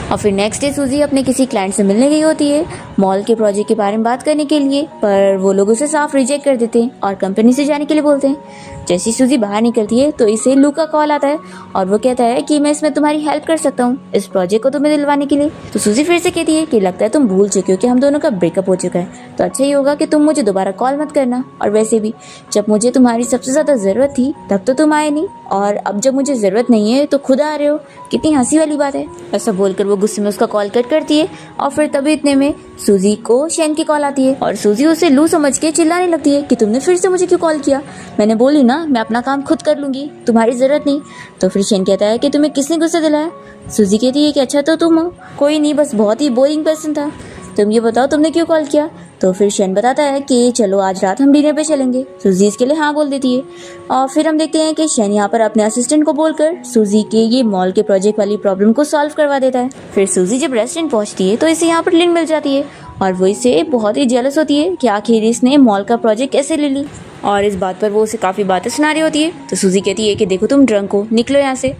और फिर नेक्स्ट डे सूजी अपने किसी क्लाइंट से मिलने गई होती है मॉल के प्रोजेक्ट के बारे में बात करने के लिए, पर वो लोग उसे साफ रिजेक्ट कर देते हैं और कंपनी से जाने के लिए बोलते हैं। जैसी सूजी बाहर निकलती है तो इसे लू का कॉल आता है और वो कहता है कि मैं इसमें तुम्हारी हेल्प कर सकता हूँ इस प्रोजेक्ट को तुम्हें दिलवाने के लिए। तो सूजी फिर से कहती है कि लगता है तुम भूल चुके हो कि हम दोनों का ब्रेकअप हो चुका है, तो अच्छा ही होगा कि तुम मुझे दोबारा कॉल मत करना। और वैसे भी जब मुझे तुम्हारी सबसे ज्यादा जरूरत थी तब तो तुम आए नहीं, और अब जब मुझे जरूरत नहीं है तो खुद आ रहे हो, कितनी हंसी वाली बात है। ऐसा बोलकर वो गुस्से में उसका कॉल कट करती है और फिर तभी इतने में सूजी को शैन की कॉल आती है और सूजी उसे लू समझ के चिल्लाने लगती है कि तुमने फिर से मुझे क्यों कॉल किया, मैंने बोली ना मैं अपना काम खुद कर लूंगी, तुम्हारी जरूरत नहीं। तो फिर शैन कहता है कि तुम्हें किसने गुस्सा दिलाया। सूजी कहती है कि अच्छा तो तुम हो, कोई नहीं, बस बहुत ही बोरिंग पर्सन था, तुम ये बताओ तुमने क्यों कॉल किया। तो फिर शैन बताता है कि चलो आज रात हम डिनर पे चलेंगे। सूजी इसके लिए हाँ बोल देती है और फिर हम देखते हैं कि शैन यहाँ पर अपने असिस्टेंट को बोलकर सूजी के ये मॉल के प्रोजेक्ट वाली प्रॉब्लम को सॉल्व करवा देता है। फिर सूजी जब रेस्टोरेंट पहुंचती है तो इसे यहाँ पर लिन मिल जाती है और वो इससे बहुत ही जेलस होती है कि आखिर इसने मॉल का प्रोजेक्ट कैसे ले ली, और इस बात पर वो उसे काफ़ी बातें सुना रही होती है। तो सूजी कहती है कि देखो तुम ड्रंक हो, निकलो यहाँ से।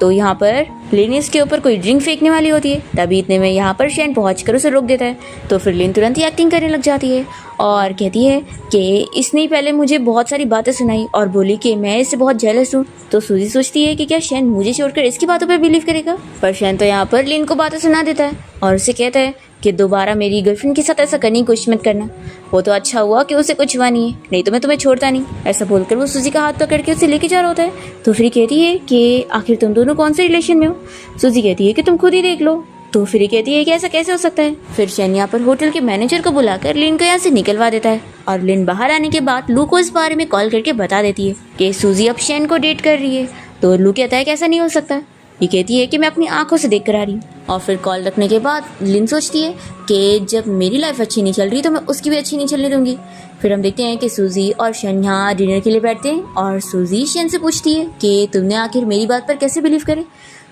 तो यहाँ पर लिन इसके ऊपर कोई ड्रिंक फेंकने वाली होती है, तभी इतने में यहाँ पर शैन पहुँचकर उसे रोक देता है। तो फिर लिन तुरंत ही एक्टिंग करने लग जाती है और कहती है कि इसने पहले मुझे बहुत सारी बातें सुनाई और बोली कि मैं इससे बहुत जेलस हूँ। तो सूजी सोचती है कि क्या शैन मुझे छोड़कर इसकी बातों पर बिलीव करेगा, पर शैन तो यहाँ पर लिन को बातें सुना देता है और उसे कहता है कि दोबारा मेरी गर्लफ्रेंड के साथ ऐसा करने की कोशिश मत करना। वो तो अच्छा हुआ कि उसे कुछ हुआ नहीं है, नहीं तो मैं तुम्हें छोड़ता नहीं। ऐसा बोलकर वो सूजी का हाथ पकड़ के उसे लेके जा रहा होता है। तो फिर कहती है कि आखिर तुम दोनों कौन से रिलेशन में हो। सूजी कहती है कि तुम खुद ही देख लो। तो फिर कहती है कि ऐसा कैसे हो सकता है। फिर शैन यहाँ पर होटल के मैनेजर को बुलाकर लिन को यहाँ से निकलवा देता है और लिन बाहर आने के बाद लू को इस बारे में कॉल करके बता देती है कि सूजी अब शैन को डेट कर रही है। तो लू कहता है कि ऐसा नहीं हो सकता। ये कहती है कि मैं अपनी आंखों से देख कर आ रही हूँ। और फिर कॉल रखने के बाद लिन सोचती है कि जब मेरी लाइफ अच्छी नहीं चल रही तो मैं उसकी भी अच्छी नहीं चलने दूंगी। फिर हम देखते हैं कि सूजी और शैन यहाँ डिनर के लिए बैठते हैं और सूजी शैन से पूछती है कि तुमने आखिर मेरी बात पर कैसे बिलीव करे।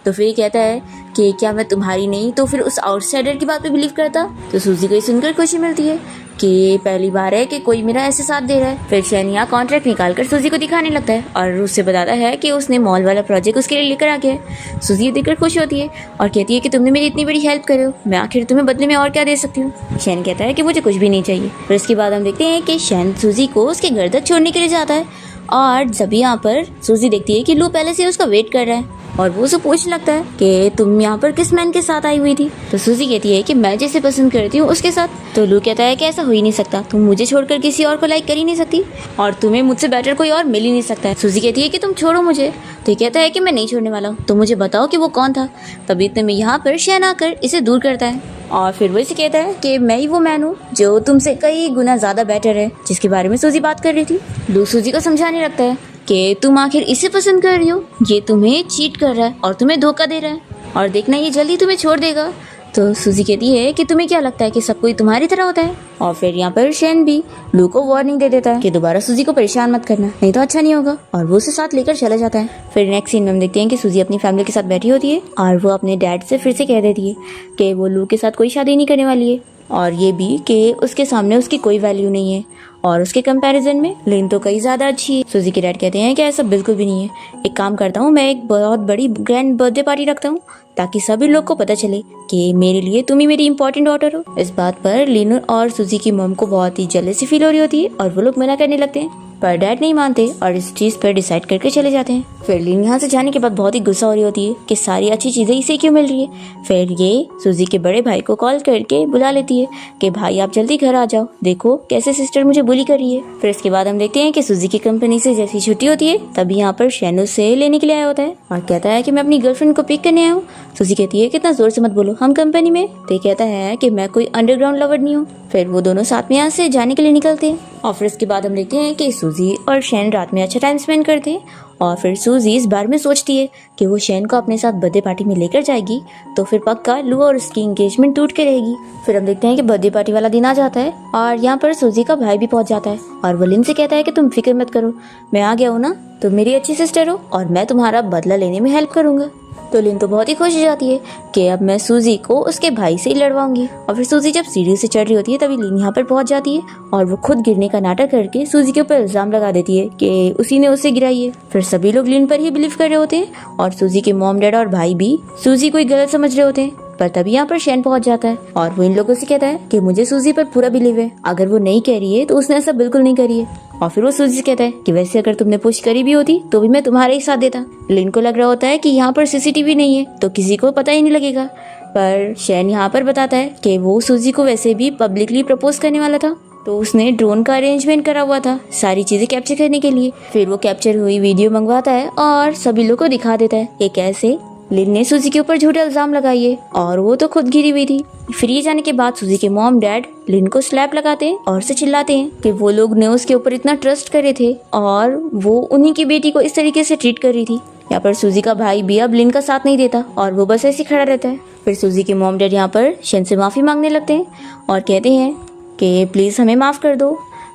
तो फिर कहता है कि क्या मैं तुम्हारी नहीं तो फिर उस आउटसाइडर की बात पे बिलीव करता। तो सूजी को ये सुनकर खुशी मिलती है कि पहली बार है कि कोई मेरा ऐसे साथ दे रहा है। फिर शैन यहाँ कॉन्ट्रैक्ट निकालकर सूजी को दिखाने लगता है और उससे बताता है कि उसने मॉल वाला प्रोजेक्ट उसके लिए लेकर आ गया है। सूजी ये देखकर खुश होती है और कहती है कि तुमने मेरी इतनी बड़ी हेल्प करे हो, मैं आखिर तुम्हें बदले में और क्या दे सकती हूँ। शैन कहता है कि मुझे कुछ भी नहीं चाहिए। फिर इसके बाद हम देखते हैं कि शैन सूजी को उसके घर तक छोड़ने के लिए जाता है और जब यहाँ पर सूजी देखती है कि लू पहले से उसका वेट कर रहा है और वो उसे पूछने लगता है कि तुम यहाँ पर किस मैन के साथ आई हुई थी। तो सूजी कहती है कि मैं जैसे पसंद करती हूँ उसके साथ। तो लू कहता है कि ऐसा हो ही नहीं सकता, तुम मुझे छोड़कर किसी और को लाइक कर ही नहीं सकती और तुम्हें मुझसे बेटर कोई और मिल ही नहीं सकता है। सूजी कहती है कि तुम छोड़ो मुझे। तो कहता है कि मैं नहीं छोड़ने वाला हूँ, तो मुझे बताओ कि वो कौन था। तभी इतने में यहाँ पर शैन आकर इसे दूर करता है और फिर वो इसे कहता है कि मैं ही वो मैन हूँ जो तुमसे कई गुना ज्यादा बेटर है, जिसके बारे में सूजी बात कर रही थी। लू सूजी को समझाने लगता है कि तुम आखिर इसे पसंद कर रही हो, ये तुम्हें चीट कर रहा है और तुम्हें धोखा दे रहा है और देखना ये जल्दी तुम्हें छोड़ देगा। तो सूजी कहती है कि तुम्हें क्या लगता है कि सब कोई तुम्हारी तरह होता है। और फिर यहाँ पर शेन भी लू को वार्निंग दे देता है कि दोबारा सूजी को परेशान मत करना, नहीं तो अच्छा नहीं होगा, और वो उसे साथ लेकर चला जाता है। फिर नेक्स्ट सीन में हम देखते हैं कि सूजी अपनी फैमिली के साथ बैठी होती है और वो अपने डैड से फिर से कह देती है कि वो लू के साथ कोई शादी नहीं करने वाली है, और ये भी कि उसके सामने उसकी कोई वैल्यू नहीं है और उसके कंपैरिजन में लिन तो कई ज्यादा अच्छी है। सूजी के डैड कहते हैं कि ऐसा बिल्कुल भी नहीं है, एक काम करता हूँ, मैं एक बहुत बड़ी ग्रैंड बर्थडे पार्टी रखता हूँ ताकि सभी लोग को पता चले कि मेरे लिए तुम ही मेरी इंपॉर्टेंट डॉटर हो। इस बात पर लिन और सूजी की मॉम को बहुत ही जेलसी फील हो रही होती है और वो लोग मना करने लगते हैं, पर डैड नहीं मानते और इस चीज पर डिसाइड करके चले जाते हैं। फिर लिन यहाँ से जाने के बाद बहुत ही गुस्सा हो रही होती है कि सारी अच्छी चीजें इसे क्यों मिल रही है। फिर ये सूजी के बड़े भाई को कॉल करके बुला लेती है कि भाई आप जल्दी घर आ जाओ, देखो कैसे सिस्टर मुझे बुली कर रही है। फिर इसके बाद हम देखते हैं कि सूजी की कंपनी से जैसी छुट्टी होती है तभी यहाँ पर शेन उसे लेने के लिए आया होता है और कहता है कि मैं अपनी गर्लफ्रेंड को पिक करने आया हूँ। सूजी कहती है कितना जोर से मत बोलो, हम कंपनी में। तो कहता है कि मैं कोई अंडरग्राउंड लवर नहीं हूँ। फिर वो दोनों साथ में यहाँ से जाने के लिए निकलते हैं और फिर इसके बाद हम देखते हैं कि सूजी और शेन रात में अच्छा टाइम स्पेंड करते हैं। और फिर सूजी इस बारे में सोचती है कि वो शेन को अपने साथ बर्थडे पार्टी में लेकर जाएगी तो फिर पक्का लू और उसकी एंगेजमेंट टूट के रहेगी। फिर हम देखते हैं कि बर्थडे पार्टी वाला दिन आ जाता है और यहाँ पर सूजी का भाई भी पहुंच जाता है और वो लिन से कहता है कि तुम फिक्र मत करो, मैं आ गया हूँ ना, तुम मेरी अच्छी सिस्टर हो और मैं तुम्हारा बदला लेने में हेल्प करूंगा। तो लिन तो बहुत ही खुश हो जाती है कि अब मैं सूजी को उसके भाई से ही लड़वाऊंगी। और फिर सूजी जब सीढ़ी से चढ़ रही होती है तभी लिन यहाँ पर पहुंच जाती है और वो खुद गिरने का नाटक करके सूजी के ऊपर इल्जाम लगा देती है कि उसी ने उसे गिराई है। फिर सभी लोग लिन पर ही बिलीव कर रहे होते हैं और सूजी के मॉम डैड और भाई भी सूजी को ही गलत समझ रहे होते हैं। पर तभी यहाँ पर शेन पहुंच जाता है और वो इन लोगों से कहता है कि मुझे सूजी पर पूरा बिलीव है, अगर वो नहीं कह रही है तो उसने ऐसा बिल्कुल नहीं करी है। और फिर वो सूजी से कहता है कि वैसे अगर तुमने पुश करी भी होती तो भी मैं तुम्हारे ही साथ देता। लिन को लग रहा होता है कि यहाँ पर सीसीटीवी नहीं है तो किसी को पता ही नहीं लगेगा, पर शेन यहाँ पर बताता है कि वो सूजी को वैसे भी पब्लिकली प्रपोज करने वाला था तो उसने ड्रोन का अरेंजमेंट करा हुआ था सारी चीजें कैप्चर करने के लिए। फिर वो कैप्चर हुई वीडियो मंगवाता है और सभी लोग को दिखा देता है कि कैसे लिन ने सूजी के ऊपर झूठा इल्जाम लगाई है और वो तो खुद गिरी हुई थी। फिर ये जाने के बाद सूजी के मॉम डैड लिन को स्लैप लगाते हैं और से चिल्लाते हैं कि वो लोग ने उसके ऊपर इतना ट्रस्ट करे थे और वो उन्हीं की बेटी को इस तरीके से ट्रीट कर रही थी। यहाँ पर सूजी का भाई भी अब लिन का साथ नहीं देता और वो बस ऐसे खड़ा रहता है। फिर सूजी के मॉम डैड यहाँ पर शेन से माफी मांगने लगते हैं और कहते हैं कि प्लीज हमें माफ कर दो,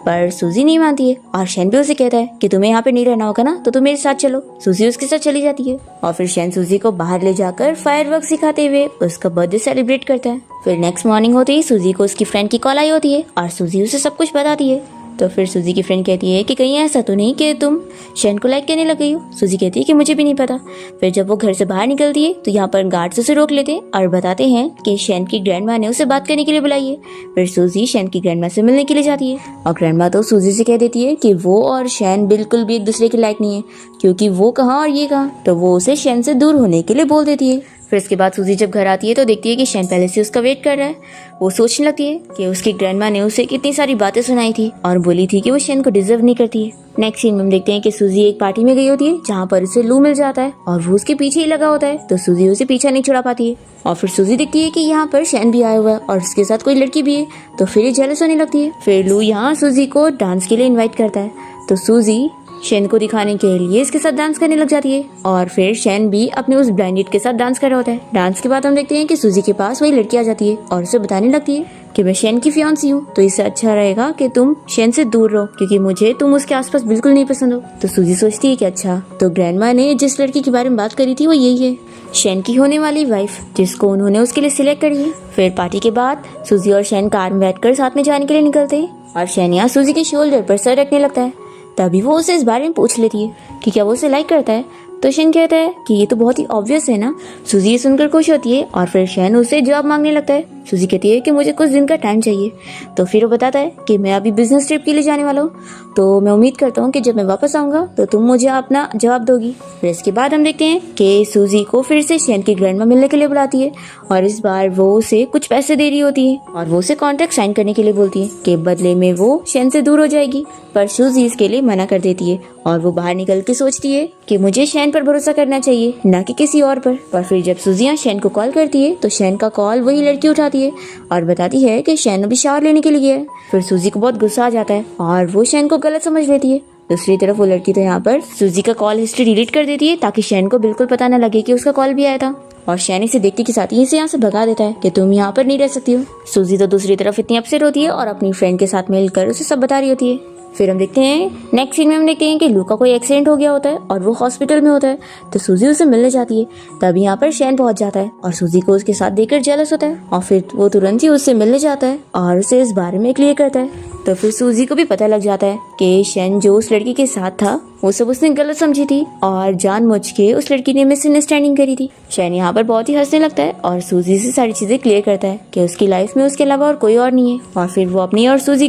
पर सूजी नहीं मानती है और शेन भी उसे कहता है कि तुम्हें यहाँ पे नहीं रहना होगा ना तो तुम मेरे साथ चलो। सूजी उसके साथ चली जाती है और फिर शेन सूजी को बाहर ले जाकर फायरवर्क सिखाते हुए उसका बर्थडे सेलिब्रेट करता है। फिर नेक्स्ट मॉर्निंग होते ही सूजी को उसकी फ्रेंड की कॉल आई होती है और सूजी उसे सब कुछ बताती है। तो फिर सूजी की फ्रेंड कहती है कि कहीं ऐसा तो नहीं कि तुम शेन को लाइक करने लग गई हो। सूजी कहती है कि मुझे भी नहीं पता। फिर जब वो घर से बाहर निकलती है तो यहाँ पर गार्ड्स उसे रोक लेते हैं और बताते हैं कि शेन की ग्रैंडमा ने उसे बात करने के लिए बुलाई है। फिर सूजी शेन की ग्रैंडमा से मिलने के लिए जाती है और ग्रैंडमा तो सूजी से कह देती है कि वो और शेन बिल्कुल भी एक दूसरे के लायक नहीं है क्योंकि वो कहाँ और ये कहाँ, तो वो उसे शेन से दूर होने के लिए बोल देती है। फिर इसके बाद सूजी जब घर आती है तो देखती है कि शेन पहले से उसका वेट कर रहा है। वो सोचने लगती है कि उसकी ग्रैंडमा ने उसे कितनी सारी बातें सुनाई थी और बोली थी कि वो शेन को डिजर्व नहीं करती है। नेक्स्ट सीन में हम देखते हैं कि सूजी एक पार्टी में गई होती है जहाँ पर उसे लू मिल जाता है और वो उसके पीछे ही लगा होता है तो सूजी उसे पीछा नहीं छुड़ा पाती है। और फिर सूजी देखती है कि यहाँ पर शेन भी आया हुआ है और उसके साथ कोई लड़की भी है तो फिर ये जेलस होने लगती है। फिर लू यहाँ सूजी को डांस के लिए इन्वाइट करता है तो सूजी शेन को दिखाने के लिए इसके साथ डांस करने लग जाती है और फिर शेन भी अपने उस ब्लाइंडेड के साथ डांस कर रहा होता है। डांस के बाद हम देखते हैं कि सूजी के पास वही लड़की आ जाती है और उसे बताने लगती है कि मैं शेन की फियांसी हूँ तो इससे अच्छा रहेगा कि तुम शेन से दूर रहो क्योंकि मुझे तुम उसके आसपास बिल्कुल नहीं पसंद हो। तो सूजी सोचती है कि अच्छा तो ग्रैंडमा ने जिस लड़की के बारे में बात करी थी वो यही है, शेन की होने वाली वाइफ जिसको उन्होंने उसके लिए सिलेक्ट करी है। फिर पार्टी के बाद सूजी और शेन कार में बैठकर साथ में जाने के लिए निकलते हैं और शेन यहाँ सूजी के शोल्डर पर सर रखने लगता है। तभी वो उसे इस बारे में पूछ लेती है कि क्या वो उसे लाइक करता है तो शेन कहता है कि ये तो बहुत ही ऑब्वियस है ना। सूजी ये सुनकर खुश होती है और फिर शेन उसे जवाब मांगने लगता है। सूजी कहती है कि मुझे कुछ दिन का टाइम चाहिए तो फिर वो बताता है कि मैं अभी बिजनेस ट्रिप के लिए जाने वाला हूँ तो मैं उम्मीद करता हूँ कि जब मैं वापस आऊंगा तो तुम मुझे अपना जवाब दोगी। फिर इसके बाद हम देखते हैं कि सूजी को फिर से शेन की ग्रैंडमा मिलने के लिए बुलाती है और इस बार वो उसे कुछ पैसे दे रही होती है और वो उसे कॉन्ट्रैक्ट साइन करने के लिए बोलती है कि बदले में वो शेन से दूर हो जाएगी, पर सूजी इसके लिए मना कर देती है और वो बाहर निकल के सोचती है कि मुझे शेन पर भरोसा करना चाहिए न कि किसी और पर फिर जब सूजी शेन को कॉल करती है तो शेन का कॉल वही लड़की उठाती है और बताती है कि शेन अभी शावर लेने के लिए गया है। फिर सूजी को बहुत गुस्सा आ जाता है और वो शेन को गलत समझ लेती है दूसरी तरफ वो लड़की तो यहाँ पर सूजी का कॉल हिस्ट्री डिलीट कर देती है ताकि शैन को बिल्कुल पता न लगे कि उसका कॉल भी आया था। और शैन इसे देखते के साथ ही इसे यहाँ से भगा देता है कि तुम यहाँ पर नहीं रह सकती हो। सूजी तो दूसरी तरफ इतनी अपसेट होती है और अपनी फ्रेंड के साथ मिलकर उसे सब बता रही होती है। फिर हम देखते हैं नेक्स्ट सीन में हम देखते हैं कि लू का कोई एक्सीडेंट हो गया होता है और वो हॉस्पिटल में होता है। तो सूजी उसे मिलने जाती है, तब यहाँ पर शैन पहुंच जाता है और सूजी को उसके साथ देखकर जेलस होता है और फिर वो तुरंत ही उससे मिलने जाता है और उसे इस बारे में क्लियर करता है। तो फिर सूजी को भी पता लग जाता है कि शैन जो उस लड़की के साथ था वो सब उसने गलत समझी थी और जानबूझ के उस लड़की ने मिसअंडरस्टैंडिंग करी थी। शैन यहाँ पर बहुत ही हंसने लगता है और सूजी से सारी चीजें क्लियर करता है कि उसकी लाइफ में उसके अलावा और कोई और नहीं है। और फिर वो अपनी और सूजी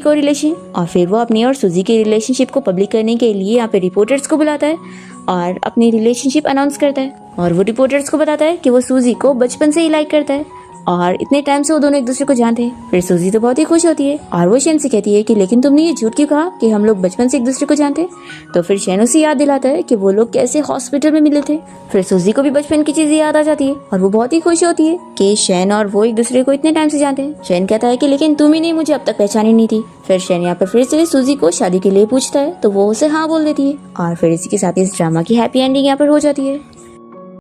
के रिलेशनशिप को पब्लिक करने के लिए यहाँ पे रिपोर्टर्स को बुलाता है और अपनी रिलेशनशिप अनाउंस करता है। और वो रिपोर्टर्स को बताता है कि वो सूजी को बचपन से ही लाइक करता है और इतने टाइम से वो दोनों एक दूसरे को जानते हैं। फिर सूजी तो बहुत ही खुश होती है और वो शैन से कहती है कि लेकिन तुमने ये झूठ क्यों कहा कि हम लोग बचपन से एक दूसरे को जानते हैं। तो फिर शैन उसे याद दिलाता है कि वो लोग कैसे हॉस्पिटल में मिले थे। फिर सूजी को भी बचपन की चीजें याद आ जाती है और वो बहुत ही खुश होती है कि शैन और वो एक दूसरे को इतने टाइम से जानते हैं। शैन कहता है कि लेकिन तुम ही नहीं मुझे अब तक पहचानी नहीं थी। फिर शैन यहाँ पर फिर से सूजी को शादी के लिए पूछता है तो वो उसे हाँ बोल देती है और फिर इसी के साथ इस ड्रामा की हैप्पी एंडिंग यहाँ पर हो जाती है।